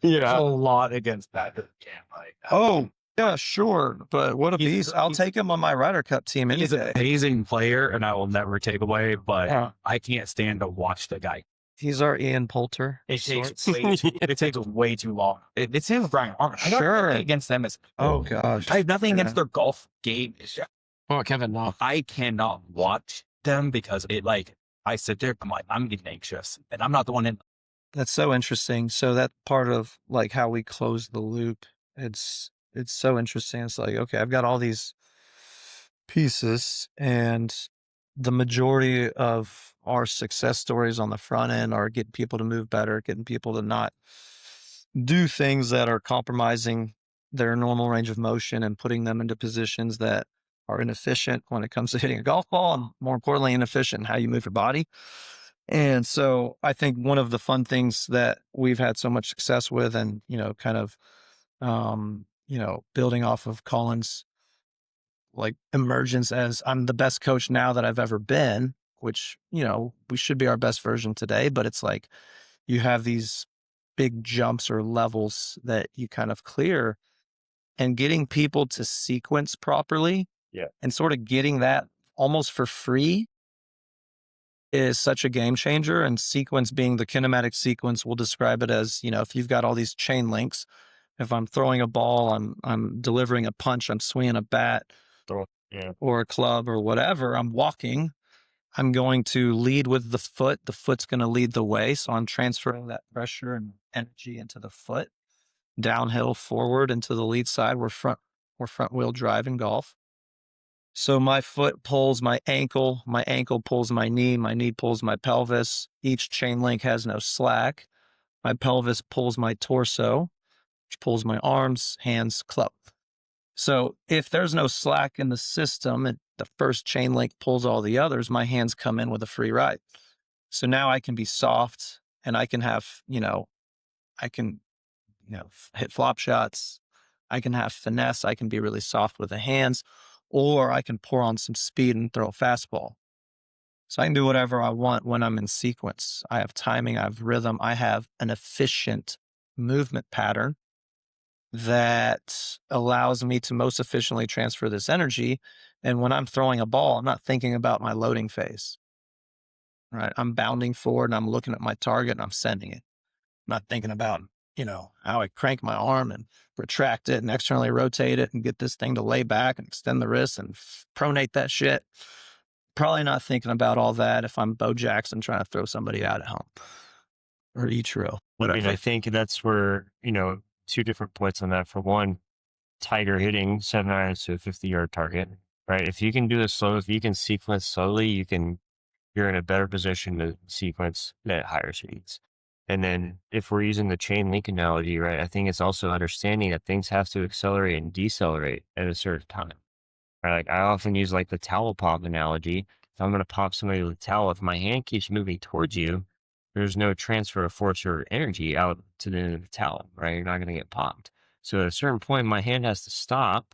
Yeah, a lot against Patrick Cantlay. oh, yeah, sure. But what a beast. I'll take him on my Ryder Cup team any He's an day. amazing player, and I will never take away. But Yeah. I can't stand to watch the guy. He's our Ian Poulter. It takes way too long. It's him, Brian. I got Sure. nothing against them. Oh, gosh. I have nothing Yeah. against their golf game. Oh, Kevin, no. I cannot watch them because it like I sit there. I'm like I'm getting anxious, and I'm not the one in. That's so interesting. So that part of like how we close the loop, it's so interesting. It's like, okay, I've got all these pieces, and the majority of our success stories on the front end are getting people to move better, getting people to not do things that are compromising their normal range of motion and putting them into positions that are inefficient when it comes to hitting a golf ball, and more importantly, inefficient in how you move your body. And so I think one of the fun things that we've had so much success with, and, kind of, building off of Colin's like emergence as I'm the best coach now that I've ever been, which, we should be our best version today, but it's like you have these big jumps or levels that you kind of clear, and getting people to sequence properly. Yeah. And sort of getting that almost for free is such a game changer. And sequence being the kinematic sequence, we'll describe it as, if you've got all these chain links, if I'm throwing a ball, I'm delivering a punch, I'm swinging a bat or a club or whatever, I'm walking, I'm going to lead with the foot. The foot's going to lead the way. So I'm transferring that pressure and energy into the foot, downhill, forward into the lead side. We're front wheel drive in golf. So my foot pulls my ankle pulls my knee pulls my pelvis. Each chain link has no slack. My pelvis pulls my torso, which pulls my arms, hands, club. So if there's no slack in the system and the first chain link pulls all the others, my hands come in with a free ride. So now I can be soft, and I can have, I can, hit flop shots. I can have finesse. I can be really soft with the hands, or I can pour on some speed and throw a fastball. So I can do whatever I want when I'm in sequence. I have timing, I have rhythm, I have an efficient movement pattern that allows me to most efficiently transfer this energy. And when I'm throwing a ball, I'm not thinking about my loading phase, right? I'm bounding forward and I'm looking at my target and I'm sending it. I'm not thinking about, how I crank my arm and retract it and externally rotate it and get this thing to lay back and extend the wrist and pronate that shit. Probably not thinking about all that if I'm Bo Jackson trying to throw somebody out at home or Ichiro. I mean, I think that's where, two different points on that. For one, Tiger hitting 7 irons to a 50-yard target, right? If you can do this slow, if you can sequence slowly, you're in a better position to sequence at higher speeds. And then if we're using the chain link analogy, right, I think it's also understanding that things have to accelerate and decelerate at a certain time. Right? Like I often use like the towel pop analogy. If I'm going to pop somebody with a towel, if my hand keeps moving towards you, there's no transfer of force or energy out to the end of the towel, right? You're not going to get popped. So at a certain point, my hand has to stop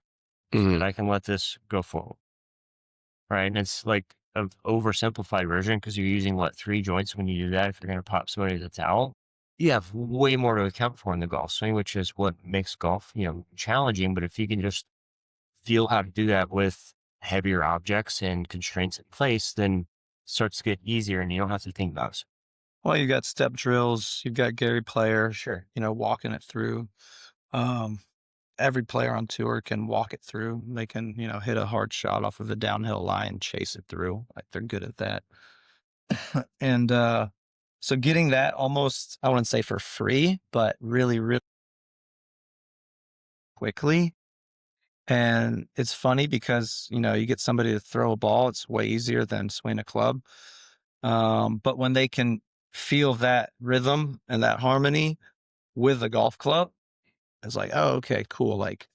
so that I can let this go forward. Right. And it's like an oversimplified version because you're using 3 joints when you do that. If you're going to pop somebody with a towel, you have way more to account for in the golf swing, which is what makes golf, challenging. But if you can just feel how to do that with heavier objects and constraints in place, then it starts to get easier and you don't have to think about it. Well, you got step drills, you've got Gary Player, Sure. Walking it through. Every player on tour can walk it through. They can, hit a hard shot off of a downhill line, chase it through. Like they're good at that. And so getting that almost, I wouldn't say for free, but really, really quickly. And it's funny because, you get somebody to throw a ball, it's way easier than swing a club. But when they can feel that rhythm and that harmony with a golf club, it's like, oh, okay, cool. Like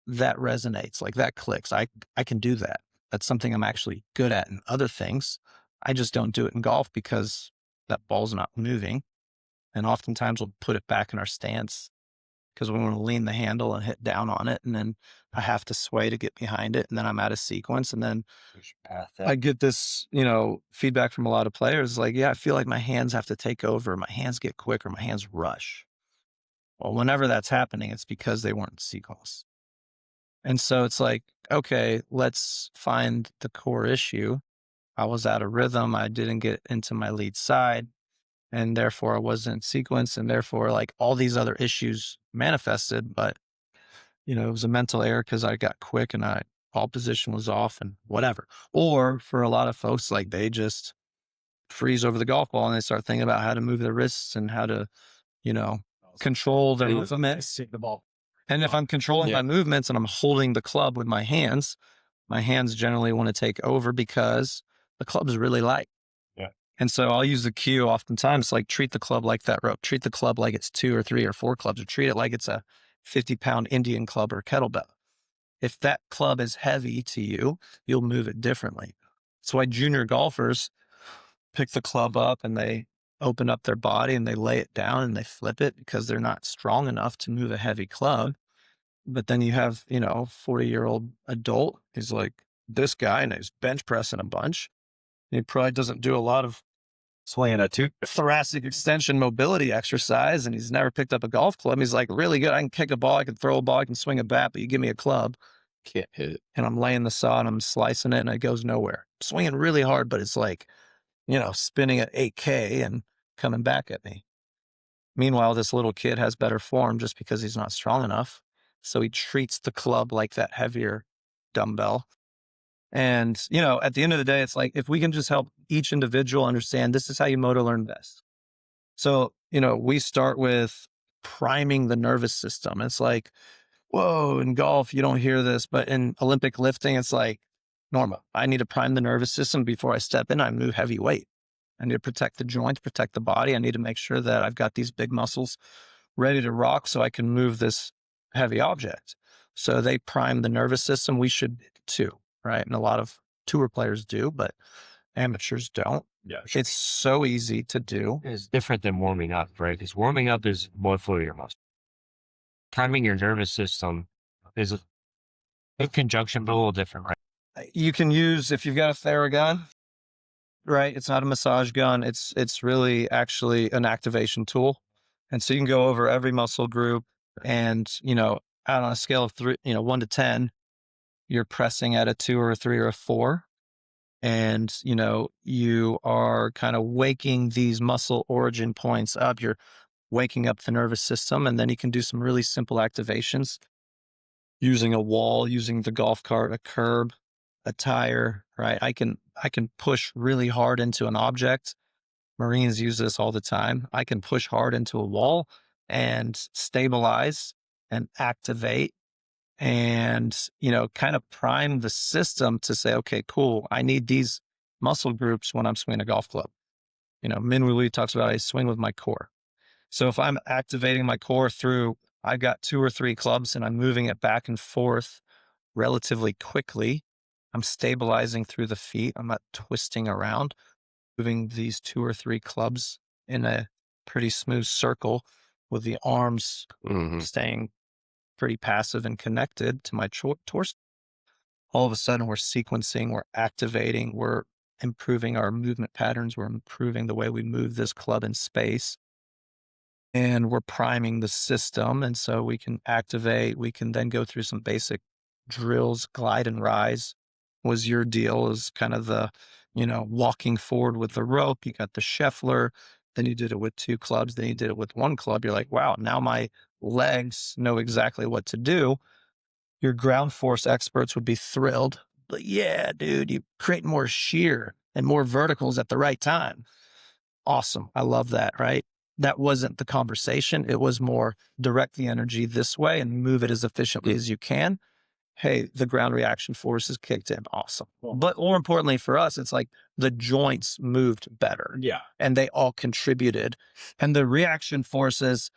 that resonates, like that clicks. I can do that. That's something I'm actually good at in other things. I just don't do it in golf because that ball's not moving. And oftentimes we'll put it back in our stance because we want to lean the handle and hit down on it. And then I have to sway to get behind it. And then I'm out of sequence. And then I get this, feedback from a lot of players like, yeah, I feel like my hands have to take over. My hands get quicker. My hands rush. Well, whenever that's happening, it's because they weren't in sequence. And so it's like, okay, let's find the core issue. I was out of rhythm. I didn't get into my lead side. And therefore I wasn't in sequence, and therefore like all these other issues manifested, but it was a mental error because I got quick and ball position was off and whatever. Or for a lot of folks, like they just freeze over the golf ball and they start thinking about how to move their wrists and how to, control their movements. And if I'm controlling my movements and I'm holding the club with my hands generally want to take over because the club is really light. And so I'll use the cue oftentimes, like treat the club like that rope, treat the club like it's 2 or 3 or 4 clubs, or treat it like it's a 50-pound Indian club or kettlebell. If that club is heavy to you, you'll move it differently. That's why junior golfers pick the club up and they open up their body and they lay it down and they flip it because they're not strong enough to move a heavy club. But then you have, 40-year-old adult, he's like this guy and he's bench pressing a bunch. He probably doesn't do a lot of swinging a thoracic extension mobility exercise, and he's never picked up a golf club. He's like really good. I can kick a ball, I can throw a ball, I can swing a bat, but you give me a club, can't hit it. And I'm laying the saw and I'm slicing it and it goes nowhere. Swinging really hard, but it's like, spinning at 8K and coming back at me. Meanwhile, this little kid has better form just because he's not strong enough. So he treats the club like that heavier dumbbell. And, at the end of the day, it's like, if we can just help each individual understand this is how you motor learn best. So, we start with priming the nervous system. It's like, whoa, in golf, you don't hear this, but in Olympic lifting, it's like normal. I need to prime the nervous system before I step in. I move heavy weight. I need to protect the joints, protect the body. I need to make sure that I've got these big muscles ready to rock so I can move this heavy object. So they prime the nervous system. We should too. Right. And a lot of tour players do, but amateurs don't. Yeah. Sure. It's so easy to do. It's different than warming up, right? Because warming up is blood flow to your muscle. Priming your nervous system is in conjunction, but a little different, right? You can use, if you've got a Theragun, right? It's not a massage gun. It's really actually an activation tool. And so you can go over every muscle group and, out on a scale of 1 to 10, you're pressing at a 2 or a 3 or a 4. And, you are kind of waking these muscle origin points up. You're waking up the nervous system. And then you can do some really simple activations using a wall, using the golf cart, a curb, a tire, right? I can push really hard into an object. Marines use this all the time. I can push hard into a wall and stabilize and activate and, kind of prime the system to say, okay, cool. I need these muscle groups when I'm swinging a golf club. Min Woo Lee talks about I swing with my core. So if I'm activating my core through, I've got 2 or 3 clubs and I'm moving it back and forth relatively quickly. I'm stabilizing through the feet. I'm not twisting around, moving these 2 or 3 clubs in a pretty smooth circle with the arms staying pretty passive and connected to my torso. All of a sudden we're sequencing, we're activating, we're improving our movement patterns. We're improving the way we move this club in space, and we're priming the system. And so we can activate, we can then go through some basic drills. Glide and rise was your deal, is kind of the, walking forward with the rope. You got the Scheffler, then you did it with 2 clubs, then you did it with 1 club. You're like, wow, now my legs know exactly what to do. Your ground force experts would be thrilled. But yeah, dude, you create more shear and more verticals at the right time. Awesome. I love that, right? That wasn't the conversation. It was more direct the energy this way and move it as efficiently as you can. Hey, the ground reaction force is kicked in. Awesome. But more importantly for us, it's like the joints moved better. Yeah. And they all contributed. And the reaction forces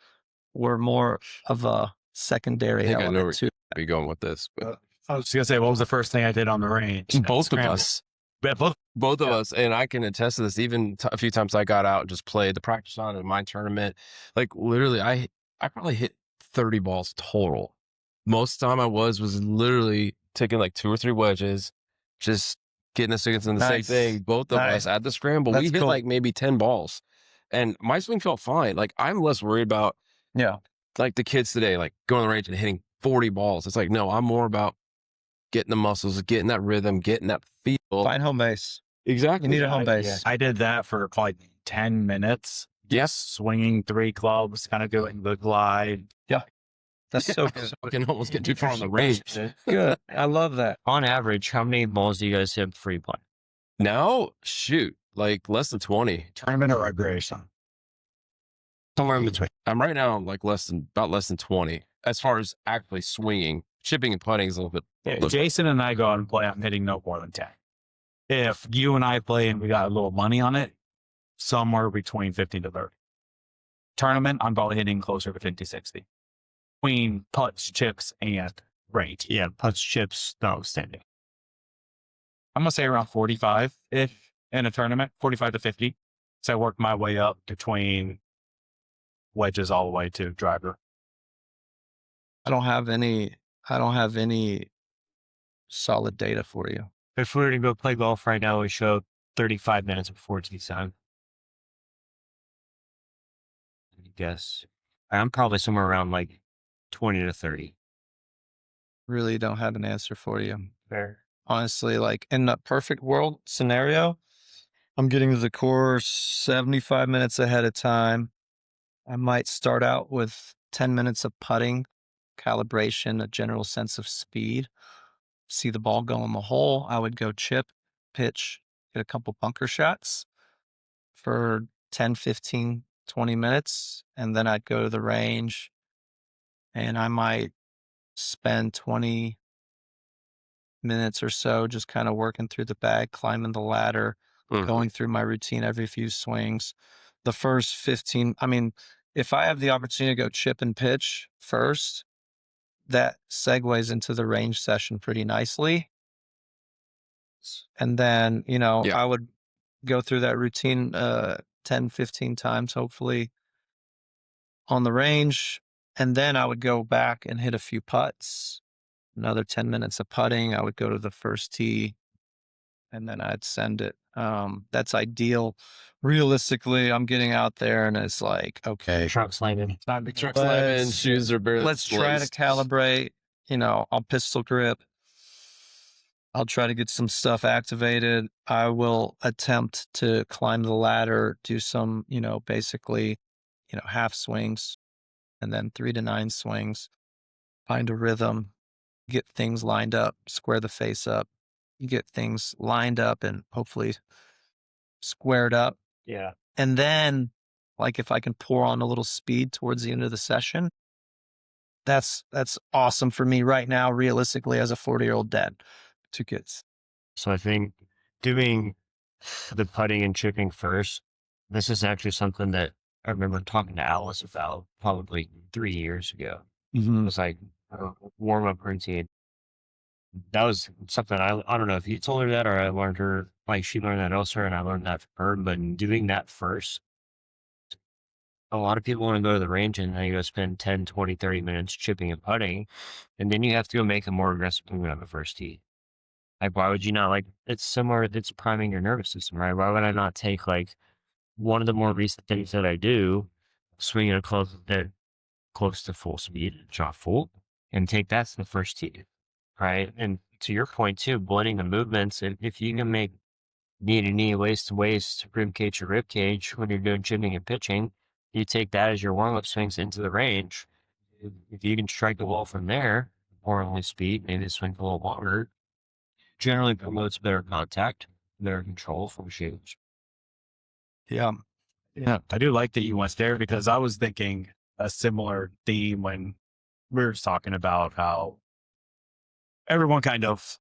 were more of a secondary I think I know element where to you're going with this, but I was gonna say, what was the first thing I did on the range? both of Scramble. us, Yeah, both of us, and I can attest to this. Even a few times I got out and just played the practice on in my tournament. Like literally, I probably hit 30 balls total. Most of the time I was literally taking like 2 or 3 wedges, just getting us against the same Nice. thing. Both of us at the scramble, we That's hit cool. like maybe 10 balls, and my swing felt fine. Like I'm less worried about like the kids today, like going to the range and hitting 40 balls. It's like, no, I'm more about getting the muscles, getting that rhythm, getting that feel. Find home base. Exactly. You need a home base. I did that for like 10 minutes. Yes. Swinging 3 clubs, kind of doing the glide. That's so good. I can almost get too far on the range. Good. I love that. On average, how many balls do you guys hit before you play? Now, shoot, like less than 20. Tournament or recreation? Somewhere in between. I'm right now like about less than 20 as far as actually swinging. Chipping and putting is a little bit. If Jason and I go out and play, I'm hitting no more than 10. If you and I play and we got a little money on it, somewhere between 50 to 30. Tournament, I'm probably hitting closer to 50, 60. Between putts, chips, and range. Yeah, putts, chips, notwithstanding. I'm going to say around 45-ish in a tournament, 45 to 50. So I work my way up between wedges all the way to driver. I don't have any solid data for you. If we were to go play golf right now, we show 35 minutes before tee time. I guess I'm probably somewhere around like 20 to 30. Really don't have an answer for you. Fair. Honestly, like in a perfect world scenario, I'm getting to the course 75 minutes ahead of time. I might start out with 10 minutes of putting, calibration, a general sense of speed. See the ball go in the hole. I would go chip, pitch, get a couple bunker shots for 10, 15, 20 minutes. And then I'd go to the range and I might spend 20 minutes or so just kind of working through the bag, climbing the ladder, going through my routine every few swings. The first 15, I mean, if I have the opportunity to go chip and pitch first, that segues into the range session pretty nicely. And then, I would go through that routine 10, 15 times, hopefully, on the range. And then I would go back and hit a few putts, another 10 minutes of putting. I would go to the first tee and then I'd send it. That's ideal. Realistically, I'm getting out there and it's like, okay, Truck slamming. Truck slamming, shoes are barely. let's try to laced. calibrate. I'll pistol grip. I'll try to get some stuff activated. I will attempt to climb the ladder, do some, basically, half swings and then 3 to 9 swings, find a rhythm, get things lined up, square the face up, get things lined up and hopefully squared up. Yeah. And then, like, if I can pour on a little speed towards the end of the session, that's awesome for me right now, realistically, as a 40-year-old dad, 2 kids. So I think doing the putting and chipping first, this is actually something that I remember talking to Alice about probably 3 years ago. It was like a warm-up routine. That was something I don't know if you told her that or I learned her, like she learned that elsewhere and I learned that from her, but doing that first, a lot of people want to go to the range and then you go spend 10, 20, 30 minutes chipping and putting, and then you have to go make a more aggressive movement on the first tee. Like, why would you not, like, it's similar, it's priming your nervous system, right? Why would I not take, like, one of the more recent things that I do, swing it close to full speed, shot full, and take that to the first tee, right? And to your point too, blending the movements, if you can make knee to knee, waist to waist, rib cage to rib cage when you're doing chipping and pitching, you take that as your warm-up swings into the range. If you can strike the ball from there, more only speed, maybe swing a little longer, generally promotes better contact, better control from shoots. Yeah. Yeah, I do like that you went there because I was thinking a similar theme when we were talking about how everyone kind of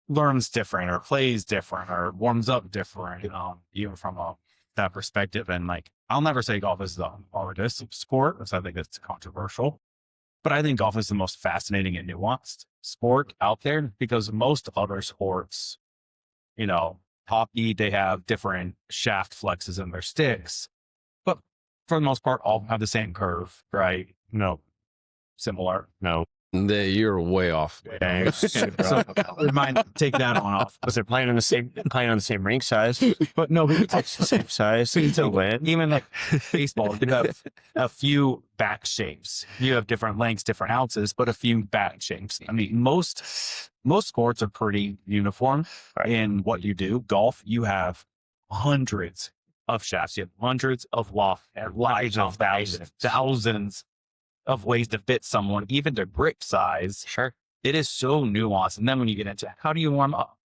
learns different or plays different or warms up different, even from a that perspective. And like, I'll never say golf is the hardest sport, because I think it's controversial, but I think golf is the most fascinating and nuanced sport out there, because most other sports, you know, hockey, they have different shaft flexes in their sticks, but for the most part, all have the same curve, right? No, similar. No. You're way off. So we might take that one off. Because they're playing on the same rink size. But no, we It's the same size. so even like baseball, you have a few back shapes. You have different lengths, different ounces, but a few back shapes. I mean, most sports are pretty uniform in what you do. Golf, you have hundreds of shafts. You have hundreds of loft, lives of thousands of ways to fit someone, even to grip size. Sure. It is so nuanced. And then when you get into how do you warm up,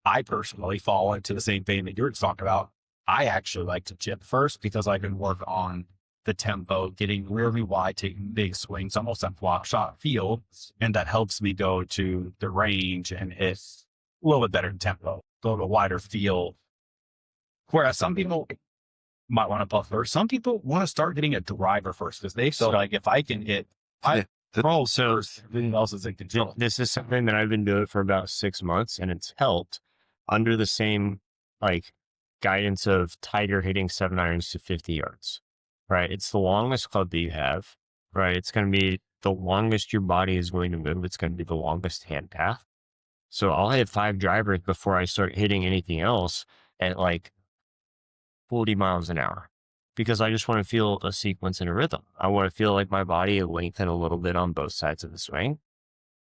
I personally fall into the same vein that you're talking about. I actually like to chip first, because I can work on the tempo, getting really wide, taking big swings, almost a flop shot feel. And that helps me go to the range and hit a little bit better tempo, go to a wider field. Whereas some people might want to puff first. Some people want to start getting a driver first, because they feel like if I can hit rolls first, everything else is in control. This is something that I've been doing for about 6 months, and it's helped under the same like guidance of Tiger hitting 7 irons to 50 yards, right? It's the longest club that you have, right? It's going to be the longest your body is going to move. It's going to be the longest hand path. So I'll hit 5 drivers before I start hitting anything else at like 40 miles an hour, because I just want to feel a sequence and a rhythm. I want to feel like my body will lengthen a little bit on both sides of the swing.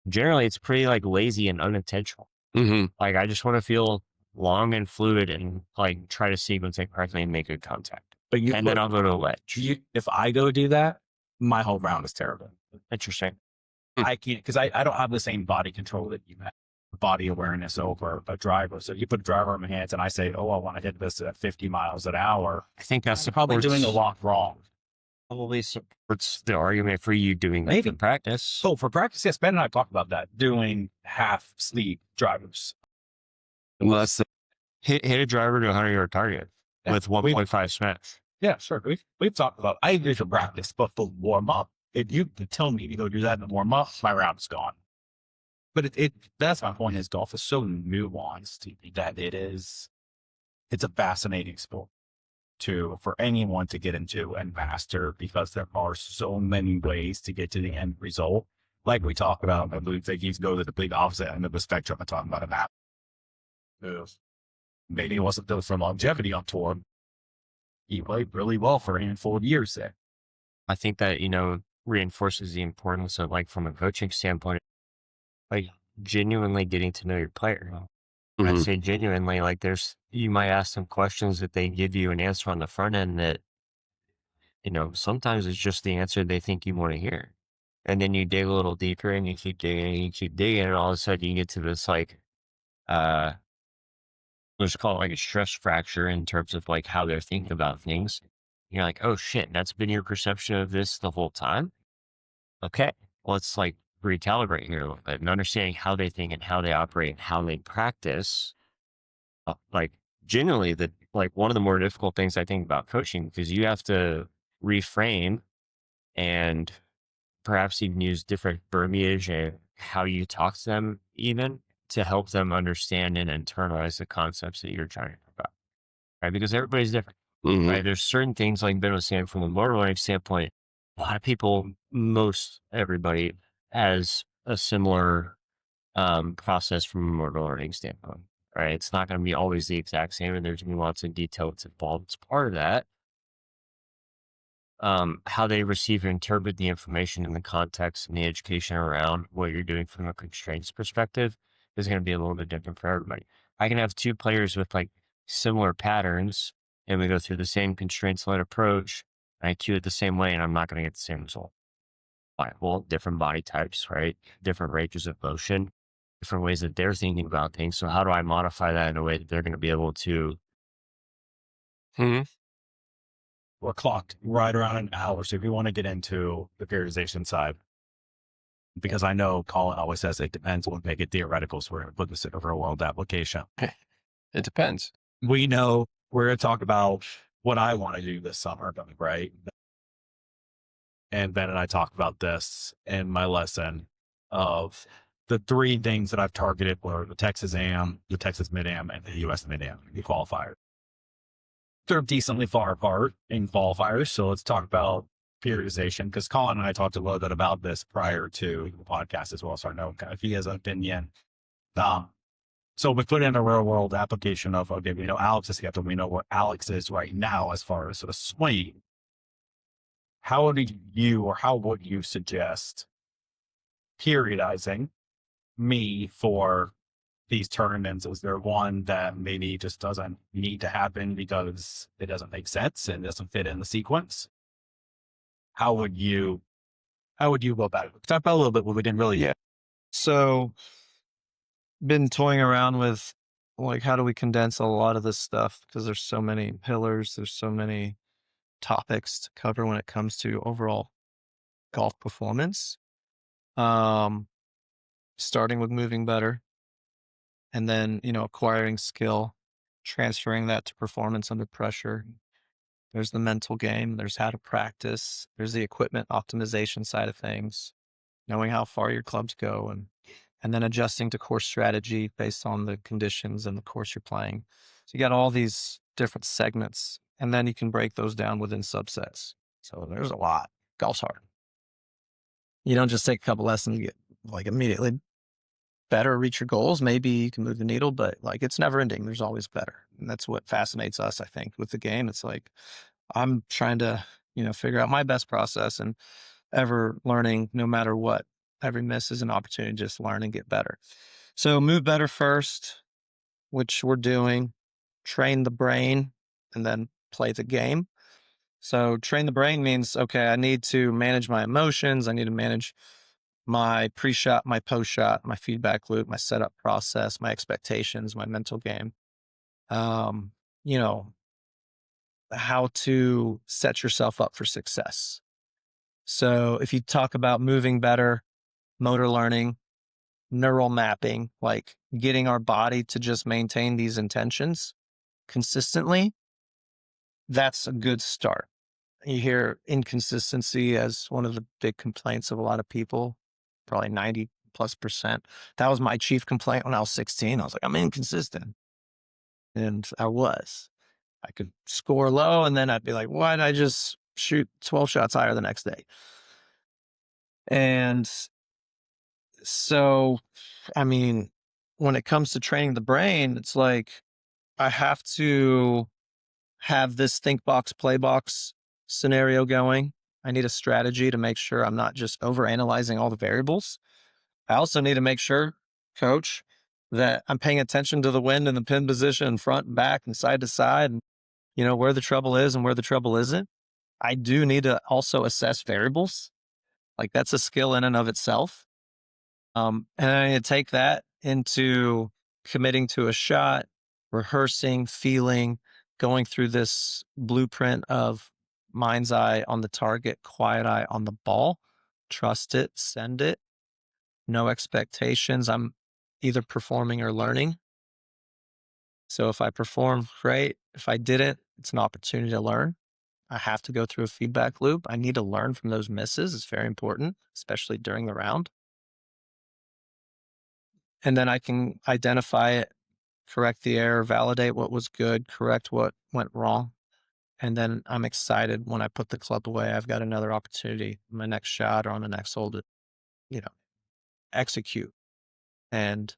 Generally, it's pretty like lazy and unintentional. Like I just want to feel long and fluid and like try to sequence it correctly and make good contact. But then I'll go to a ledge. If I go do that, my whole round is terrible. Interesting. I can't, because I don't have the same body control that you have. Body awareness over a driver. So you put a driver in my hands and I say, oh, I want to hit this at 50 miles an hour. I think that's probably doing a lot wrong. Probably supports the argument for you doing that Maybe. for practice. Oh, for practice, yes. Ben and I talked about that, doing half sleep drivers. Well, that's Hit a driver to a 100-yard target with 1.5 smash. Yeah, sure. We've talked about, I do for practice, but for warm up, if you tell me to go do that in the warm up, my round's gone. But that's my point, is golf is so nuanced that it's a fascinating sport for anyone to get into and master, because there are so many ways to get to the end result. Like we talk about, I believe they can go to the complete opposite end of the spectrum and talk about a map. Maybe it wasn't built for longevity on tour. He played really well for a handful of years there. I think that, reinforces the importance of, like, from a coaching standpoint, like genuinely getting to know your player. I say genuinely, like you might ask them questions that they give you an answer on the front end that, sometimes it's just the answer they think you want to hear. And then you dig a little deeper and you keep digging and you keep digging, and all of a sudden you get to this like, let's call it like a stress fracture in terms of like how they're thinking about things. You're like, oh shit, that's been your perception of this the whole time. Okay, let's like recalibrate here a little bit and understanding how they think and how they operate and how they practice. Like generally, one of the more difficult things I think about coaching, because you have to reframe and perhaps even use different verbiage and how you talk to them, even to help them understand and internalize the concepts that you're trying to talk about, right? Because everybody's different, right? There's certain things, like Ben was saying, from a motor learning standpoint, a lot of people, most everybody has a similar process from a motor learning standpoint, right? It's not going to be always the exact same, and there's nuance and detail that's involved. It's part of that. How they receive and interpret the information in the context and the education around what you're doing from a constraints perspective is going to be a little bit different for everybody. I can have 2 players with like similar patterns, and we go through the same constraints-led approach, and I cue it the same way, and I'm not going to get the same result. Why? Well, different body types, right? Different ranges of motion, different ways that they're thinking about things. So how do I modify that in a way that they're going to be able to? We're clocked right around an hour. So if you want to get into the periodization side, because I know Colin always says it depends, we'll make it theoretical. So we're going to put this in a real world application. It depends. We know we're going to talk about what I want to do this summer, right? And Ben and I talked about this in my lesson of the 3 things that I've targeted were the Texas AM, the Texas Mid-Am, and the US Mid-Am, the qualifiers. They're decently far apart in qualifiers. So let's talk about periodization, because Colin and I talked a little bit about this prior to the podcast as well. So I know kind of he has an opinion. So we put in a real world application of, okay, we know Alex is scheduled. We know what Alex is right now as far as a swing. How would you suggest periodizing me for these tournaments? Is there one that maybe just doesn't need to happen because it doesn't make sense and doesn't fit in the sequence? How would you go about it? Talk about a little bit what we didn't really. Yeah. So been toying around with like, how do we condense a lot of this stuff? Because there's so many pillars, there's so many topics to cover when it comes to overall golf performance. Starting with moving better, and then, acquiring skill, transferring that to performance under pressure. There's the mental game, there's how to practice, there's the equipment optimization side of things, knowing how far your clubs go, and then adjusting to course strategy based on the conditions and the course you're playing. So you got all these different segments, and then you can break those down within subsets. So there's a lot. Golf's hard. You don't just take a couple lessons and get like immediately better, reach your goals. Maybe you can move the needle, but like it's never ending. There's always better. And that's what fascinates us, I think, with the game. It's like, I'm trying to, figure out my best process and ever learning no matter what. Every miss is an opportunity to just learn and get better. So move better first, which we're doing, train the brain, and then play the game. So train the brain means, okay, I need to manage my emotions. I need to manage my pre-shot, my post-shot, my feedback loop, my setup process, my expectations, my mental game. How to set yourself up for success. So if you talk about moving better, motor learning, neural mapping, like getting our body to just maintain these intentions consistently, that's a good start. You hear inconsistency as one of the big complaints of a lot of people, probably 90+%. That was my chief complaint when I was 16. I was like, I'm inconsistent. And I was. I could score low, and then I'd be like, why did I just shoot 12 shots higher the next day? And so, when it comes to training the brain, it's like, I have to have this think box, play box scenario going. I need a strategy to make sure I'm not just overanalyzing all the variables. I also need to make sure, coach, that I'm paying attention to the wind and the pin position and front and back and side to side, and where the trouble is and where the trouble isn't. I do need to also assess variables. Like, that's a skill in and of itself. And I need to take that into committing to a shot, rehearsing, feeling, going through this blueprint of mind's eye on the target, quiet eye on the ball, trust it, send it, no expectations. I'm either performing or learning. So if I perform, great. If I didn't, it's an opportunity to learn. I have to go through a feedback loop. I need to learn from those misses. It's very important, especially during the round. And then I can identify it, correct the error, validate what was good, correct what went wrong. And then I'm excited when I put the club away. I've got another opportunity on my next shot or on the next hole to, execute and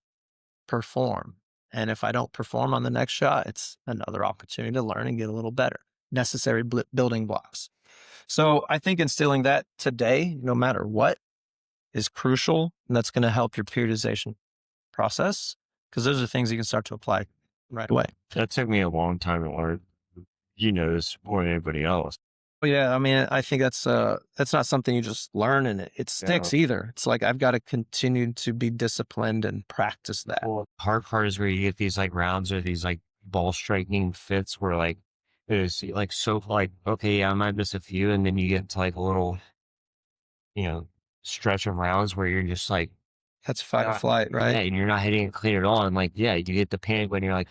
perform. And if I don't perform on the next shot, it's another opportunity to learn and get a little better. Necessary building blocks. So I think instilling that today, no matter what, is crucial. And that's going to help your periodization process, because those are things you can start to apply right away. That took me a long time to learn. You know this more than anybody else. Well, yeah, I think that's not something you just learn and it sticks either. It's like, I've got to continue to be disciplined and practice that. Well, the hard part is where you get these like rounds or these like ball striking fits where like it's like so like, okay, yeah, I might miss a few, and then you get to like a little, stretch of rounds where you're just like, That's fight or flight, right? yeah, and you're not hitting it clean at all. And like, yeah, you get the panic when you're like,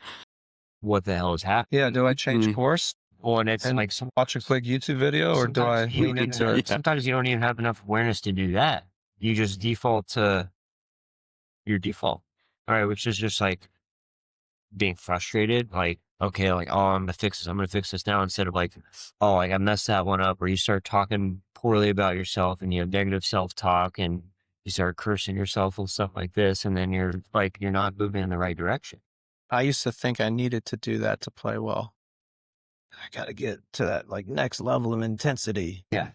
what the hell is happening? Yeah. Do I change course? Well, and it's And like watch a quick YouTube video, or do I lean into it? sometimes you don't even have enough awareness to do that. You just default to your default, all right, which is just like being frustrated, like, okay, like, oh, I'm gonna fix this now, instead of like, oh, like I messed that one up, or you start talking poorly about yourself and you have negative self-talk and you start cursing yourself and stuff like this, and then you're like, you're not moving in the right direction. I used to think I needed to do that to play well. I got to get to that like next level of intensity. Yeah.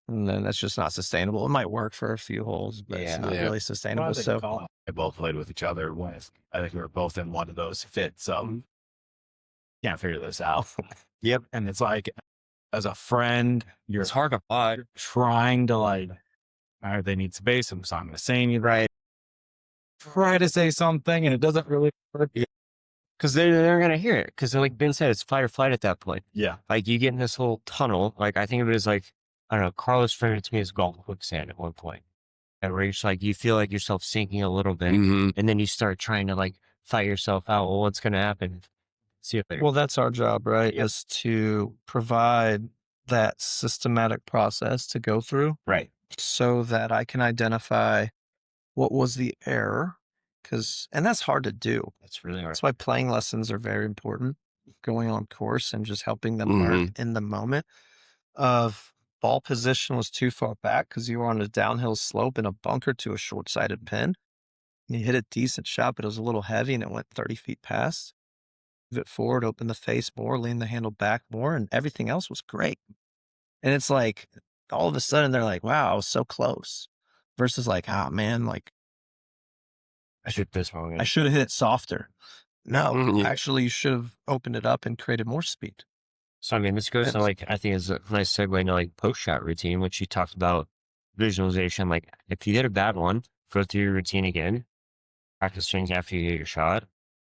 And then that's just not sustainable. It might work for a few holes, but it's not really sustainable. So Colin and I both played with each other when I think we were both in one of those fits of can't figure this out. Yep. And it's like, as a friend, you're It's hard to plot. trying to like, all right, they need space. So I'm going to say anything. Right. Try to say something and it doesn't really work. Because they're going to hear it. Because like Ben said, it's fight or flight at that point. Yeah. Like you get in this whole tunnel. Like I think of it as like, I don't know, Carlos framed it to me as golf quicksand at one point. And where it's like, you feel like yourself sinking a little bit. Mhm. And then you start trying to like fight yourself out. Well, what's going to happen? See you later. well, that's our job, right? Yep. Is to provide that systematic process to go through Right. so that I can identify what was the error. And that's hard to do. That's really hard. That's why playing lessons are very important. Going on course and just helping them learn in the moment of ball position was too far back because you were on a downhill slope in a bunker to a short-sighted pin. And you hit a decent shot, but it was a little heavy and it went 30 feet past. Move it forward, open the face more, lean the handle back more, and everything else was great. And it's like all of a sudden they're like, wow, I was so close. Versus like, ah, man, like I should this wrong. I should have hit it softer. No, Yeah. actually, you should have opened it up and created more speed. So, I mean, this goes to It's- like, I think is a nice segue into like post shot routine, which you talked about visualization. Like if you hit a bad one, go through your routine again, practice swings after you hit your shot,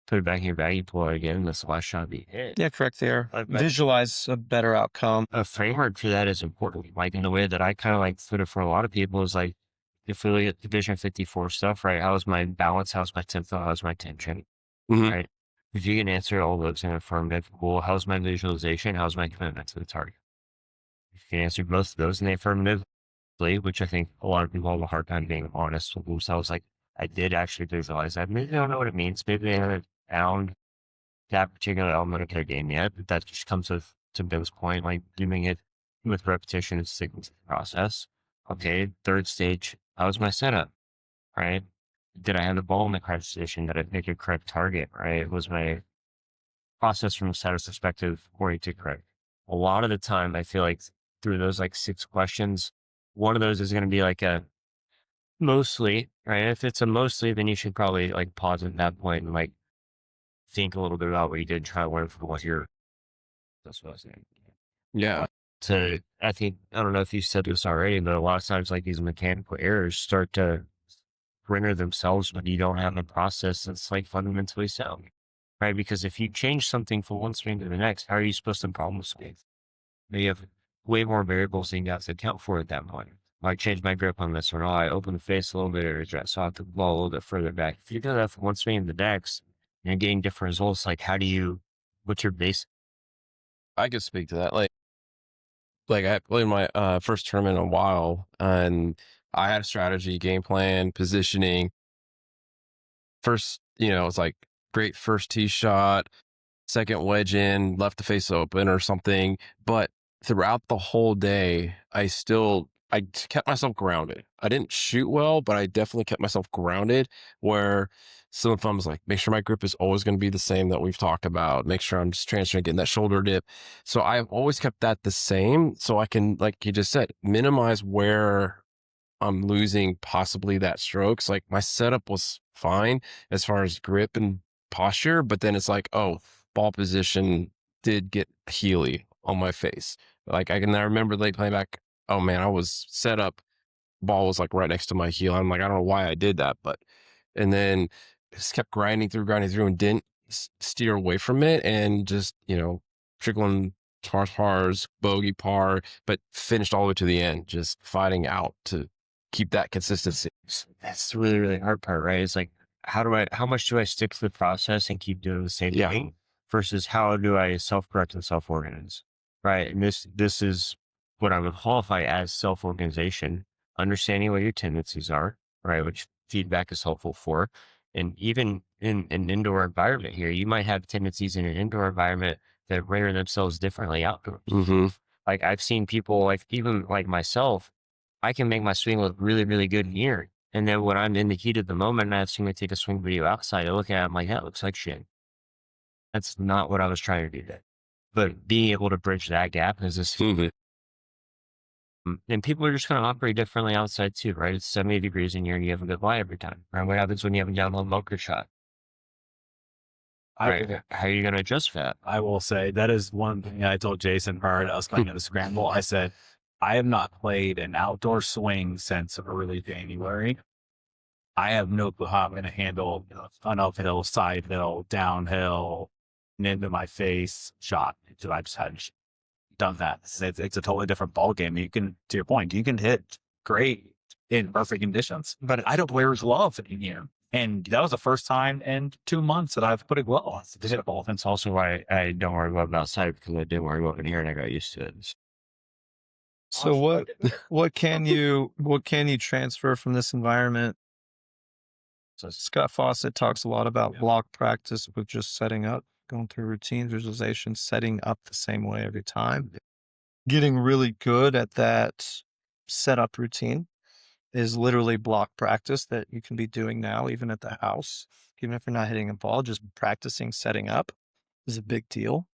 put it back in your bag, you pull it again, and that's the last shot that you hit. Yeah, correct there. Like, Visualize a better outcome. a framework for that is important. Like in the way that I kind of like put it for a lot of people is like, if we look at Division 54 stuff, right? How's my balance? How's my tempo? How's my tension? Mhm. Right? If you can answer all those in affirmative, well, how's my visualization? How's my commitment to the target? If you can answer both of those in the affirmative, which I think a lot of people have a hard time being honest with themselves, like I did actually visualize that. Maybe they don't know what it means. Maybe they haven't found that particular element of their game yet. But that just comes with, to Bill's point, like doing it with repetition and sticking to the process. Okay, third stage, how was my setup? Right? Did I have the ball in the correct position? Did I pick a correct target? Right? Was my process from a setup perspective oriented correct? A lot of the time, I feel like through those like 6 questions, one of those is going to be like a mostly, right? If it's a mostly, then you should probably like pause at that point and like think a little bit about what you did, try to learn from what you're. That's what I was saying. Yeah. So I think, I don't know if you said this already, but a lot of times like these mechanical errors start to render themselves when you don't have a process that's like fundamentally sound, right? Because if you change something from one swing to the next, how are you supposed to problem solve? You have way more variables than you have to account for at that point. I change my grip on this, or no, I open the face a little bit, or so I have to ball a little bit further back. If you do that from one swing to the next, and you're getting different results, like what's your base? I could speak to that. Like I played my first tournament in a while, and I had a strategy, game plan, positioning. First, it's like great first tee shot, second wedge in, left the face open or something. But throughout the whole day, I kept myself grounded. I didn't shoot well, but I definitely kept myself grounded, where some of them was like, make sure my grip is always going to be the same that we've talked about. Make sure I'm just transferring, getting that shoulder dip. So I've always kept that the same. So I can, like you just said, minimize where I'm losing possibly that strokes. Like my setup was fine as far as grip and posture, but then it's like, oh, ball position did get heely on my face. Like I remember like playing back, oh man, I was set up, ball was like right next to my heel. I'm like, I don't know why I did that, and then just kept grinding through and didn't steer away from it, and just, trickling pars, bogey par, but finished all the way to the end, just fighting out to keep that consistency. That's the really, really hard part, right? It's like, how much do I stick to the process and keep doing the same thing? versus how do I self-correct and self-organize, right? And this is what I would qualify as self-organization, understanding what your tendencies are, right? Which feedback is helpful for. And even in an indoor environment here, you might have tendencies in an indoor environment that render themselves differently outdoors. Mm-hmm. Like I've seen people, like even like myself, I can make my swing look really, really good in here. And then when I'm in the heat of the moment and I have someone take a swing video outside, I look at it, I'm like, that looks like shit. That's not what I was trying to do there. But being able to bridge that gap is this. Mm-hmm. And people are just going to operate differently outside too, right? It's 70 degrees in here and you have a good lie every time. Right? What happens when you have a downhill bunker shot? Right? How are you going to adjust that? I will say that is one thing I told Jason prior to us playing at the scramble. I said, I have not played an outdoor swing since early January. I have no clue how I'm going to handle an uphill, side hill, downhill, and into my face shot. So I just hadn't done that. It's a totally different ball game. You can, to your point, you can hit great in perfect conditions, but I don't wear a glove in here. And that was the first time in 2 months that I've put a glove on to hit a ball. That's also why I don't worry about outside, because I didn't worry about in here and I got used to it. So what can you transfer from this environment? So Scott Fawcett talks a lot about block practice with just setting up, going through routine visualization, setting up the same way every time. Getting really good at that setup routine is literally block practice that you can be doing now, even at the house. Even if you're not hitting a ball, just practicing setting up is a big deal.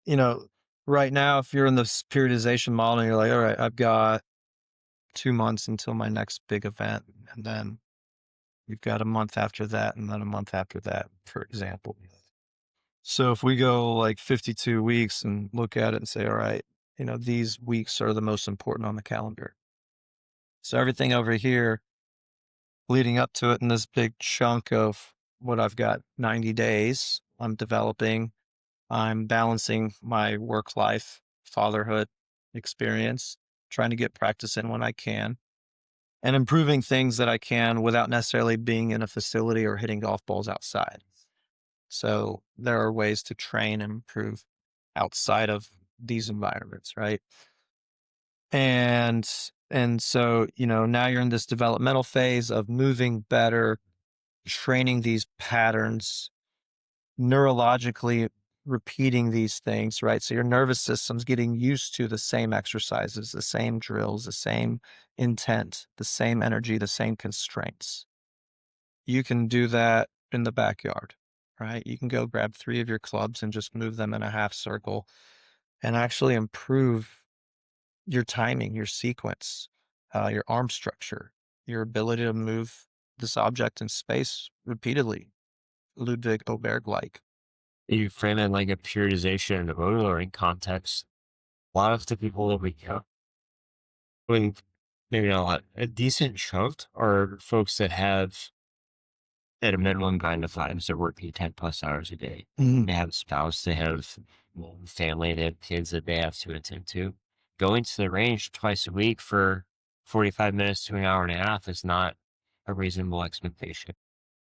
You know, right now, if you're in the periodization model and you're like, all right, I've got 2 months until my next big event. And then you've got a month after that, and then a month after that, for example. So if we go like 52 weeks and look at it and say, all right, these weeks are the most important on the calendar. So everything over here leading up to it in this big chunk of what I've got 90 days, I'm developing, I'm balancing my work life, fatherhood experience, trying to get practice in when I can, and improving things that I can without necessarily being in a facility or hitting golf balls outside. So there are ways to train and improve outside of these environments, right? And so, now you're in this developmental phase of moving better, training these patterns, neurologically repeating these things, right? So your nervous system's getting used to the same exercises, the same drills, the same intent, the same energy, the same constraints. You can do that in the backyard, right? You can go grab 3 of your clubs and just move them in a half circle and actually improve your timing, your sequence, your arm structure, your ability to move this object in space repeatedly, Ludwig Oberg-like. You frame it like a periodization in the motor learning context. A lot of the people that we count, maybe not a lot, a decent chunk are folks that have at a minimum 9 to 5s. They're working 10 plus hours a day. They have a spouse, they have family, they have kids that they have to attend to. Going to the range twice a week for 45 minutes to an hour and a half is not a reasonable expectation,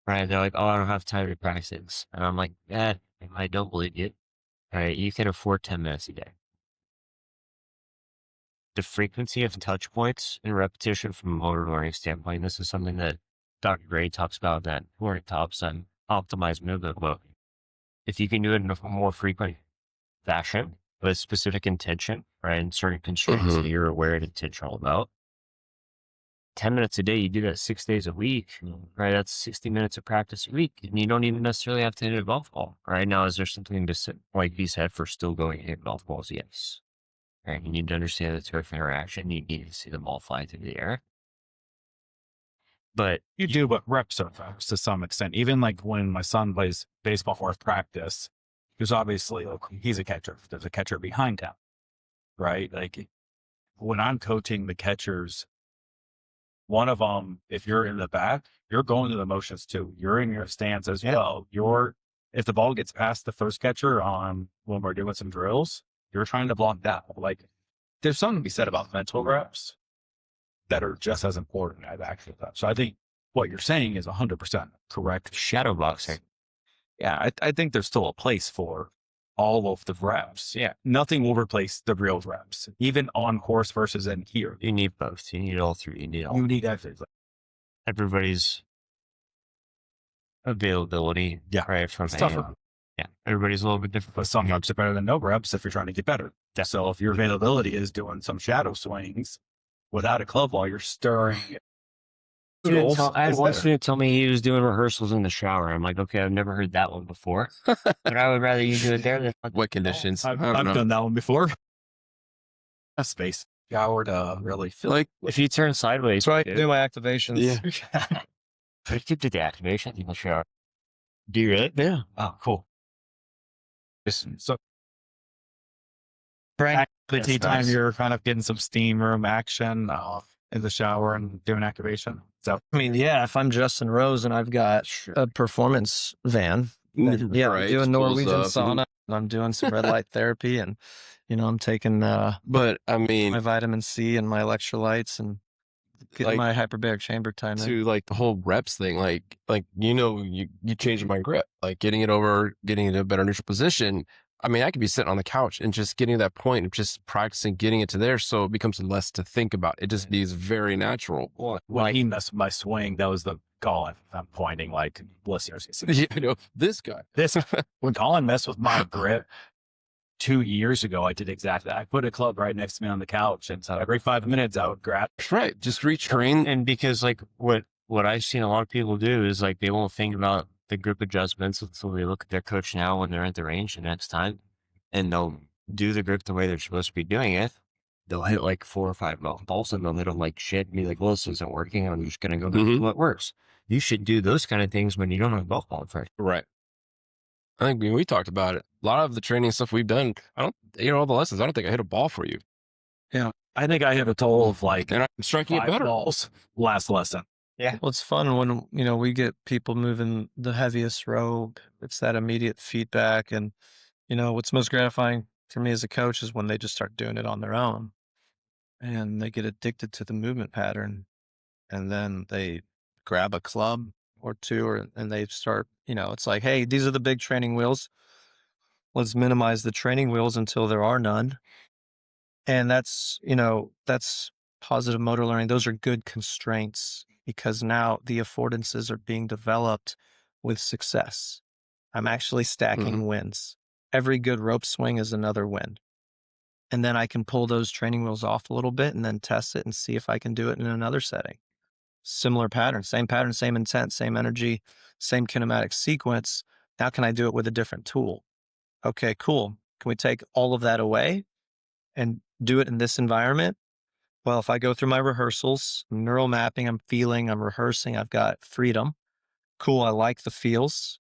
right? They're like, oh, I don't have time to practice. And I'm like, I don't believe you. All right, you can afford 10 minutes a day. The frequency of touch points and repetition from a motor learning standpoint, this is something that Dr. Gray talks about that learning tops on optimized movement book. If you can do it in a more frequent fashion with specific intention, right, and certain constraints that you're aware and intentional about, 10 minutes a day, you do that 6 days a week, right? That's 60 minutes of practice a week. And you don't even necessarily have to hit a golf ball, right? Now, is there something to be said for still going to hit golf balls? Yes. Right? You need to understand the turf interaction. You need to see the ball fly through the air. But you do, but reps are reps to some extent. Even like when my son plays baseball for practice, there's obviously, he's a catcher. There's a catcher behind him, right? Like when I'm coaching the catchers, one of them, if you're in the back, you're going through the motions too. You're in your stance as well. If the ball gets past the first catcher when we're doing some drills, you're trying to block that. Like there's something to be said about mental reps that are just as important as actual reps. So I think what you're saying is 100% correct. Shadow boxing. Yeah, I think there's still a place for all of the reps. Yeah, nothing will replace the real reps, even on course versus in here. You need both. You need all three. You need all. You need everything. Everybody's availability. Yeah, Right. From it's tougher. yeah, everybody's a little bit different. But some reps are better than no reps if you're trying to get better. Yeah. So if your availability is doing some shadow swings without a club while you're stirring, I had one student tell me he was doing rehearsals in the shower. I'm like, okay, I've never heard that one before, but I would rather you do it there than What conditions? I've I don't know. done that one before. A space shower to really feel Like, if you turn sideways. That's why I do my activations. yeah. I did the activation in the shower. Do you really? Yeah. oh, cool. So Frank, activity time, you're kind of getting some steam room action in the shower and doing activation. So I mean, yeah, if I'm Justin Rose and I've got a performance van, then, yeah, I'm doing Norwegian sauna and I'm doing some red light therapy and, you know, I'm taking But I mean, my vitamin C and my electrolytes and getting my hyperbaric chamber time in. to like the whole reps thing, you changed my grip, like getting it a better neutral position. I mean, I could be sitting on the couch and just getting to that point of just practicing getting it to there, so it becomes less to think about. It just is very natural. when he messed with my swing, that was the Colin. I'm pointing like listeners. Yeah, I know this guy. When Colin messed with my grip 2 years ago, I did exactly that. I put a club right next to me on the couch, and so every 5 minutes I would grab. Right, just retrain. And because like what I've seen a lot of people do is like they won't think about the grip adjustments until they look at their coach now when they're at the range the next time, and they'll do the grip the way they're supposed to be doing it. They'll hit like 4 or 5 balls and they'll hit them like shit and be like, well, this isn't working. I'm just going to go back to what works. You should do those kind of things when you don't have a golf ball first. Right. I think we talked about it. A lot of the training stuff we've done, all the lessons, I don't think I hit a ball for you. Yeah, I think I hit a total of like And I'm striking it 5 better. balls last lesson. Yeah. Well, it's fun when, you know, we get people moving the heaviest rope. It's that immediate feedback. And, you know, what's most gratifying for me as a coach is when they just start doing it on their own and they get addicted to the movement pattern. And then they grab a club or two and they start, you know, it's like, hey, these are the big training wheels. Let's minimize the training wheels until there are none. And that's, you know, that's positive motor learning. Those are good constraints because now the affordances are being developed with success. I'm actually stacking wins. Every good rope swing is another win. And then I can pull those training wheels off a little bit and then test it and see if I can do it in another setting. Similar pattern, same intent, same energy, same kinematic sequence. Now can I do it with a different tool? Okay, cool. Can we take all of that away and do it in this environment? Well, if I go through my rehearsals, neural mapping, I'm feeling, I'm rehearsing, I've got freedom. Cool, I like the feels.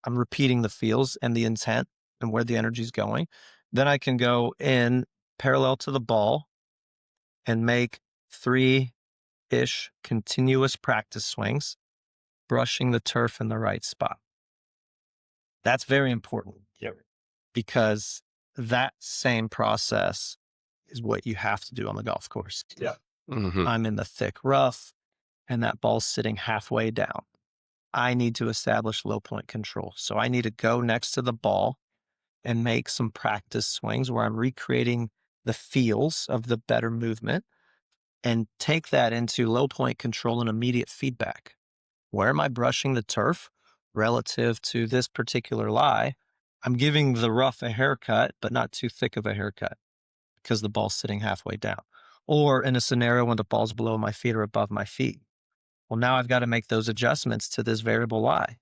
I'm repeating the feels and the intent and where the energy is going. Then I can go in parallel to the ball and make 3-ish continuous practice swings, brushing the turf in the right spot. That's very important because that same process is what you have to do on the golf course. Yeah. I'm in the thick rough and that ball's sitting halfway down. I need to establish low point control. So I need to go next to the ball and make some practice swings where I'm recreating the feels of the better movement and take that into low point control and immediate feedback. Where am I brushing the turf relative to this particular lie? I'm giving the rough a haircut, but not too thick of a haircut because the ball's sitting halfway down. Or in a scenario when the ball's below my feet or above my feet. Well, now I've got to make those adjustments to this variable lie.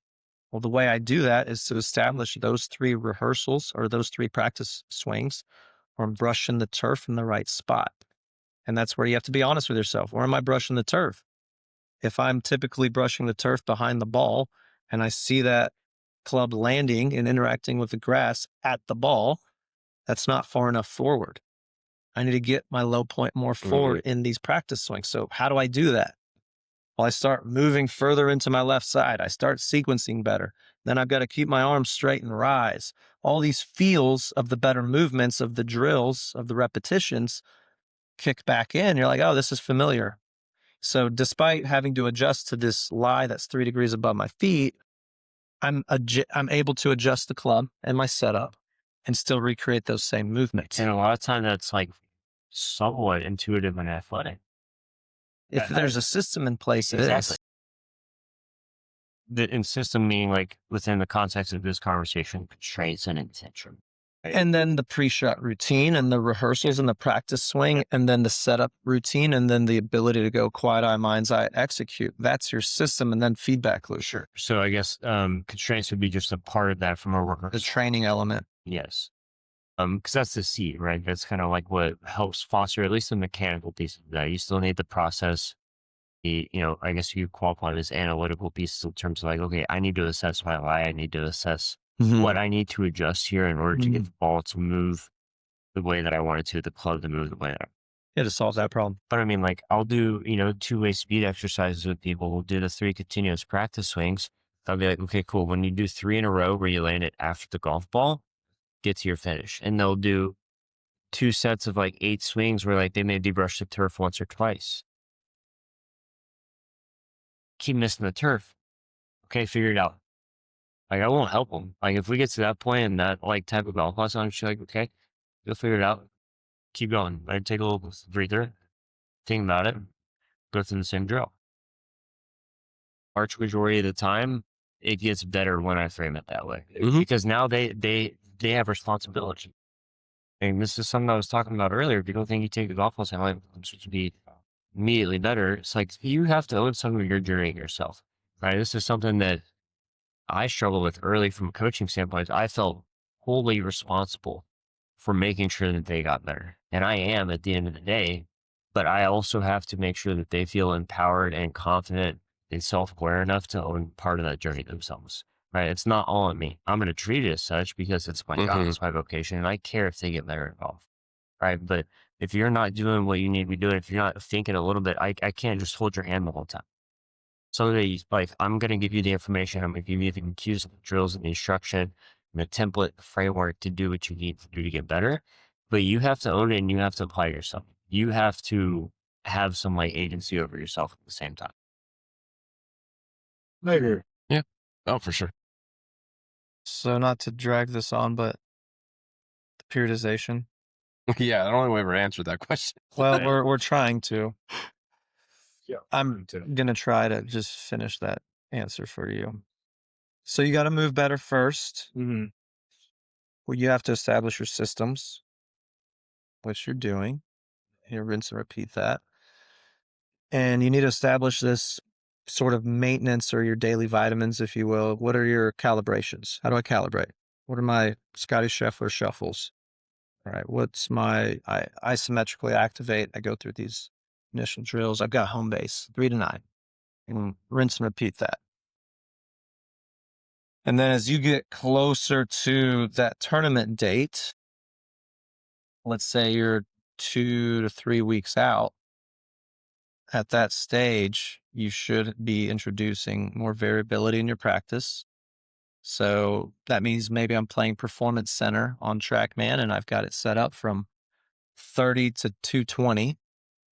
Well, the way I do that is to establish those 3 rehearsals or those 3 practice swings where I'm brushing the turf in the right spot. And that's where you have to be honest with yourself. Where am I brushing the turf? If I'm typically brushing the turf behind the ball and I see that club landing and interacting with the grass at the ball, that's not far enough forward. I need to get my low point more forward in these practice swings. So how do I do that? Well, I start moving further into my left side. I start sequencing better. Then I've got to keep my arms straight and rise. All these feels of the better movements of the drills, of the repetitions, kick back in. You're like, oh, this is familiar. So despite having to adjust to this lie that's 3 degrees above my feet, I'm able to adjust the club and my setup and still recreate those same movements. And a lot of time that's like somewhat intuitive and athletic. If there's a system in place, it is. In system meaning like within the context of this conversation, constraints and intention. And then the pre-shot routine and the rehearsals and the practice swing, and then the setup routine, and then the ability to go quiet eye, mind's eye, execute. That's your system, and then feedback loop. Sure. So I guess constraints would be just a part of that from a rehearsal. The training element. Yes. Because that's the seed, right? That's kind of like what helps foster at least the mechanical piece of that. You still need the process. I guess you qualify it as analytical pieces in terms of like, okay, I need to assess my lie. I need to assess what I need to adjust here in order to get the ball to move the way that I want it to, the club to move the way that I. Yeah, to solve that problem. But I mean, like I'll do, two-way speed exercises with people. We'll do the 3 continuous practice swings. I'll be like, okay, cool. When you do 3 in a row where you land it after the golf ball, get to your finish. And they'll do 2 sets of like 8 swings where like they maybe brush the turf once or twice. Keep missing the turf. Okay, figure it out. Like I won't help them. Like if we get to that point and that like type of golf lesson, I'm just like, okay, you'll figure it out. Keep going. Like take a little breather, think about it, go through the same drill. Large majority of the time, it gets better when I frame it that way because now they have responsibility. And this is something I was talking about earlier. People think you take a golf lesson, I'm supposed to be immediately better. It's like you have to own some of your journey yourself, right? This is something that I struggled with early from a coaching standpoint. I felt wholly responsible for making sure that they got better. And I am at the end of the day, but I also have to make sure that they feel empowered and confident and self-aware enough to own part of that journey themselves, right? It's not all on me. I'm going to treat it as such because it's my job, it's my vocation, and I care if they get better at golf, right? But if you're not doing what you need to be doing, if you're not thinking a little bit, I can't just hold your hand the whole time. So I'm going to give you the information. I'm going to give you the cues, the drills, and the instruction, and the template, the framework to do what you need to do to get better. But you have to own it and you have to apply yourself. You have to have some like agency over yourself at the same time. Maybe. Yeah. Oh, for sure. So not to drag this on, but the periodization. Yeah, I don't think we ever answered that question. Well, we're trying to. Yeah, I'm going to try to just finish that answer for you. So you got to move better first. Well, you have to establish your systems, which you're doing. You rinse and repeat that. And you need to establish this sort of maintenance or your daily vitamins, if you will. What are your calibrations? How do I calibrate? What are my Scotty Scheffler shuffles? All right. What's my, I isometrically activate. I go through these initial drills. I've got home base 3 to 9 and rinse and repeat that. And then as you get closer to that tournament date, let's say you're 2 to 3 weeks out, at that stage, you should be introducing more variability in your practice. So that means maybe I'm playing Performance Center on TrackMan and I've got it set up from 30 to 220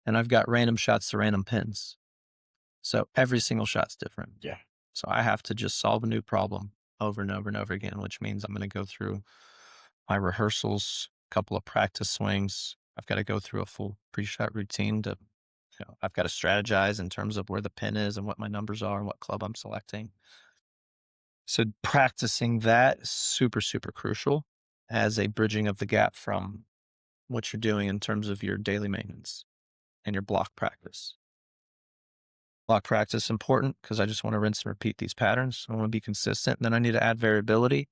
and I've got random shots to random pins. So every single shot's different. Yeah. So I have to just solve a new problem over and over and over again, which means I'm going to go through my rehearsals, a couple of practice swings. I've got to go through a full pre-shot routine to, I've got to strategize in terms of where the pin is and what my numbers are and what club I'm selecting. So practicing that is super, super crucial as a bridging of the gap from what you're doing in terms of your daily maintenance and your block practice. Block practice is important because I just want to rinse and repeat these patterns. I want to be consistent. And then I need to add variability.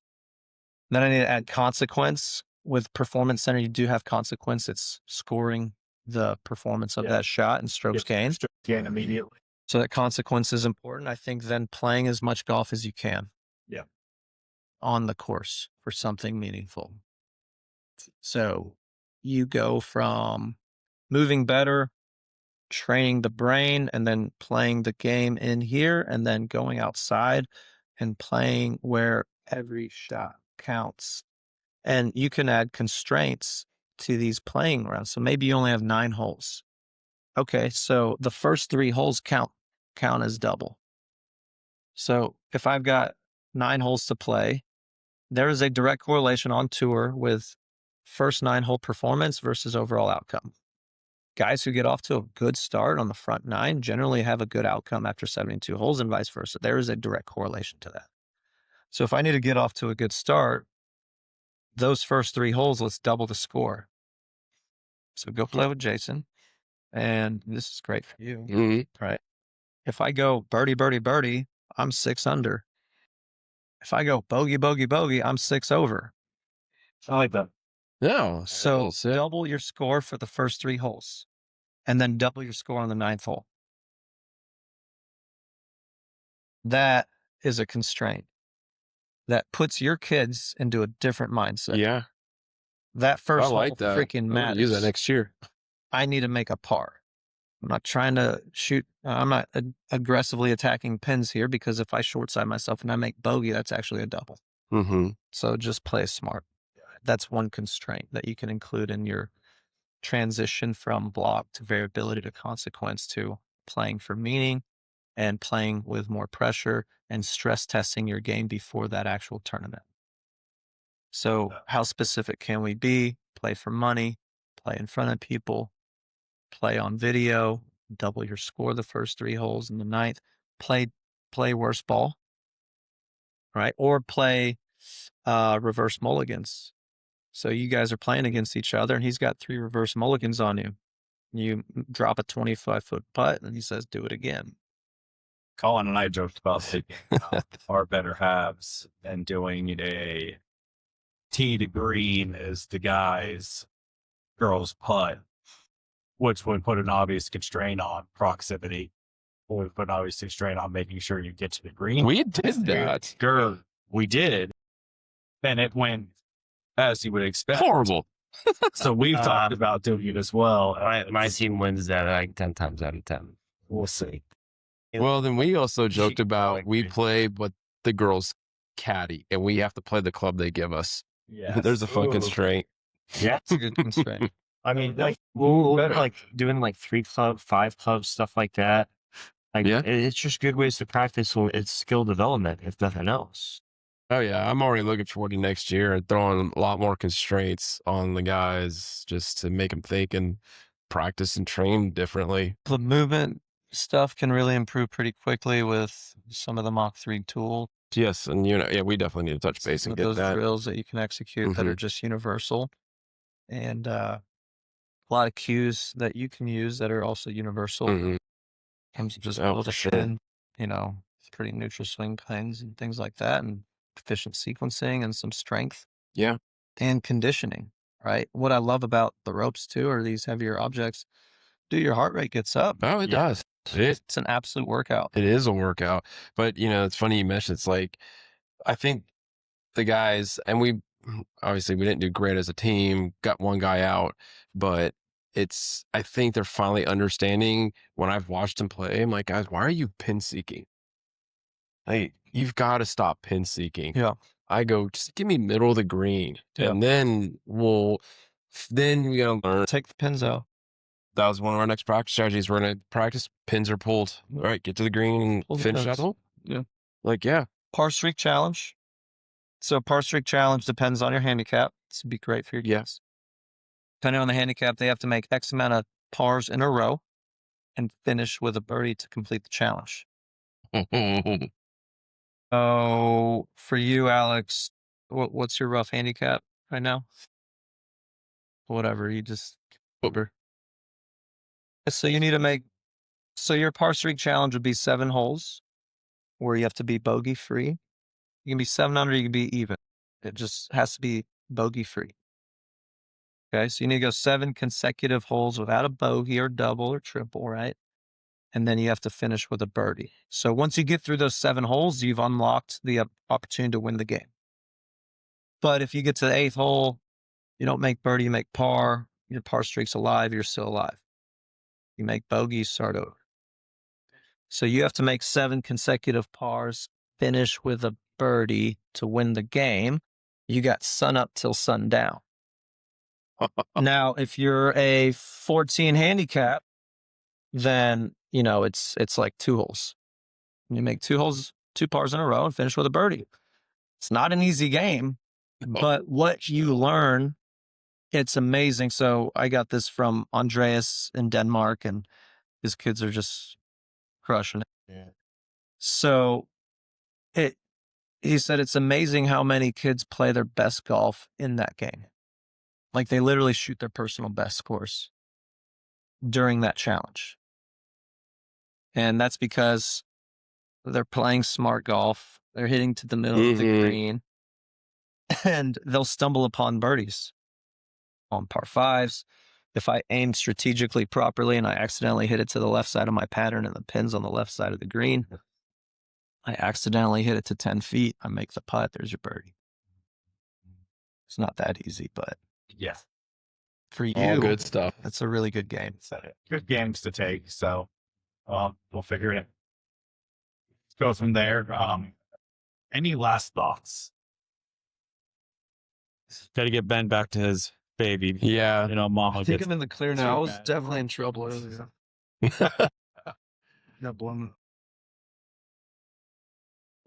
Then I need to add consequence. With Performance Center, you do have consequence. It's scoring the performance of that shot and strokes gained. Strokes gain immediately. So that consequence is important. I think then playing as much golf as you can. Yeah. On the course for something meaningful. So you go from moving better, training the brain, and then playing the game in here, and then going outside and playing where every shot counts. And you can add constraints to these playing rounds. So maybe you only have 9 holes. Okay, so the first 3 holes count as double. So if I've got 9 holes to play. There is a direct correlation on tour with first 9-hole performance versus overall outcome. Guys who get off to a good start on the front 9 generally have a good outcome after 72 holes and vice versa. There is a direct correlation to that. So if I need to get off to a good start, those first 3 holes, let's double the score. So go play with Jason. And this is great for you, right? If I go birdie, birdie, birdie, I'm 6 under. If I go bogey, bogey, bogey, I'm 6 over. I like that. No. So double your score for the first 3 holes and then double your score on the 9th hole. That is a constraint that puts your kids into a different mindset. Yeah. That first I like hole that. freaking I'm gonna matters. use that next year. I need to make a par. I'm not trying to shoot. I'm not aggressively attacking pins here, because if I short side myself and I make bogey, that's actually a double. Mm-hmm. So just play smart. That's one constraint that you can include in your transition from block to variability to consequence to playing for meaning and playing with more pressure and stress testing your game before that actual tournament. So how specific can we be? Play for money, play in front of people, play on video, double your score the first 3 holes in the 9th, play worse ball, right? Or play reverse mulligans. So you guys are playing against each other and he's got 3 reverse mulligans on you. You drop a 25-foot putt and he says, do it again. Colin and I joked about taking our better halves and doing a tee to green as the guys, girls putt, which would put an obvious constraint on proximity. Would put an obvious constraint on making sure you get to the green. We did that. Sure, we did. And it went as you would expect. Horrible. So we've talked about doing it as well. My team wins that like 10 times out of 10. We'll see. Well, then we also joked Keep about going, we dude. play but the girls caddy and we have to play the club they give us. Yeah, There's a fun constraint. Yeah. It's a good constraint. I mean, like, like doing like 3 club, 5 club, stuff like that. Like, Yeah. it's just good ways to practice. It's skill development, if nothing else. Oh yeah, I'm already looking forward to next year and throwing a lot more constraints on the guys just to make them think and practice and train differently. The movement stuff can really improve pretty quickly with some of the Mach 3 tool. Yes, and yeah, we definitely need to touch base Some and of get those that. drills that you can execute that are just universal. And a lot of cues that you can use that are also universal. Mhm. Comes to just Oh, build for a sure. pin, pretty neutral swing pins and things like that, and efficient sequencing and some strength. Yeah. And conditioning, right? What I love about the ropes too are these heavier objects. Dude, your heart rate gets up. Oh, it Yeah. does. It's an absolute workout. It is a workout. But, it's funny you mentioned, it's like, I think the guys, and we didn't do great as a team, got one guy out, but I think they're finally understanding when I've watched them play. I'm like, guys, why are you pin seeking? Like, you've got to stop pin seeking. Yeah. I go, just give me middle of the green. Yeah. And then we got to learn. Take the pins out. That was one of our next practice strategies. We're going to practice pins are pulled. All right, get to the green Pull and the finish that pins. hole. Yeah. Like, yeah. Par streak challenge. So par streak challenge depends on your handicap. This would be great for your kids. Depending on the handicap, they have to make X amount of pars in a row and finish with a birdie to complete the challenge. So for you, Alex, what's your rough handicap right now? Whatever, you just over. So you need to make, so your par streak challenge would be 7 holes where you have to be bogey free. You can be 7 under, you can be even. It just has to be bogey free. Okay, so you need to go 7 consecutive holes without a bogey or double or triple, right? And then you have to finish with a birdie. So once you get through those 7 holes, you've unlocked the opportunity to win the game. But if you get to the 8th hole, you don't make birdie, you make par, your par streak's alive, you're still alive. You make bogey, you start over. So you have to make 7 consecutive pars, finish with a birdie to win the game. You got sun up till sundown. Now, if you're a 14 handicap, then, it's like 2 holes. You make 2 holes, 2 pars in a row and finish with a birdie. It's not an easy game, but what you learn, it's amazing. So I got this from Andreas in Denmark, and his kids are just crushing it. Yeah. So he said it's amazing how many kids play their best golf in that game. Like they literally shoot their personal best scores during that challenge. And that's because they're playing smart golf. They're hitting to the middle of the green, and they'll stumble upon birdies on par fives. If I aim strategically properly and I accidentally hit it to the left side of my pattern and the pin's on the left side of the green, I accidentally hit it to 10 feet. I make the putt. There's your birdie. It's not that easy, but Yeah. for you, All good stuff. that's a really good game. So, good games to take. So we'll figure it out. Let's go from there. Any last thoughts? Got to get Ben back to his baby. Yeah. You know, mama I think gets I'm in the clear now. I was definitely in trouble earlier. Got blown.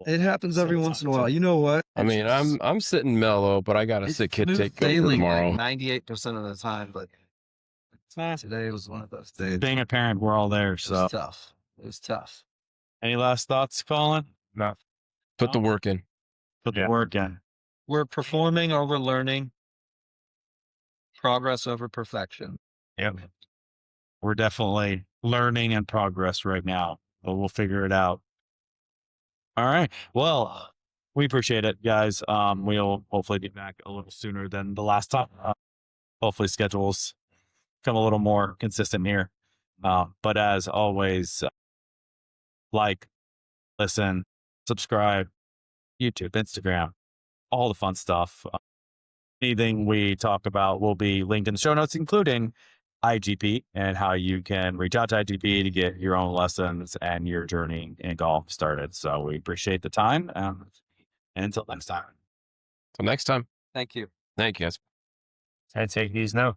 It happens every once in a while. You know what? I mean, I'm sitting mellow, but I got a sick kid take over tomorrow. 98% of the time, but today was one of those days. being a parent. We're all there. It So was tough. It was tough. any last thoughts, Colin? No. Put the work in. Put Yeah. the work in. We're performing over learning, progress over perfection. Yep. We're definitely learning in progress right now, but we'll figure it out. All right. Well, we appreciate it, guys. We'll hopefully be back a little sooner than the last time. Hopefully schedules come a little more consistent here. But as always, like, listen, subscribe, YouTube, Instagram, all the fun stuff. Anything we talk about will be linked in the show notes, including IGP and how you can reach out to IGP to get your own lessons and your journey in golf started. So we appreciate the time. And until next time. Till next time. Thank you. Thank you guys. I take these now.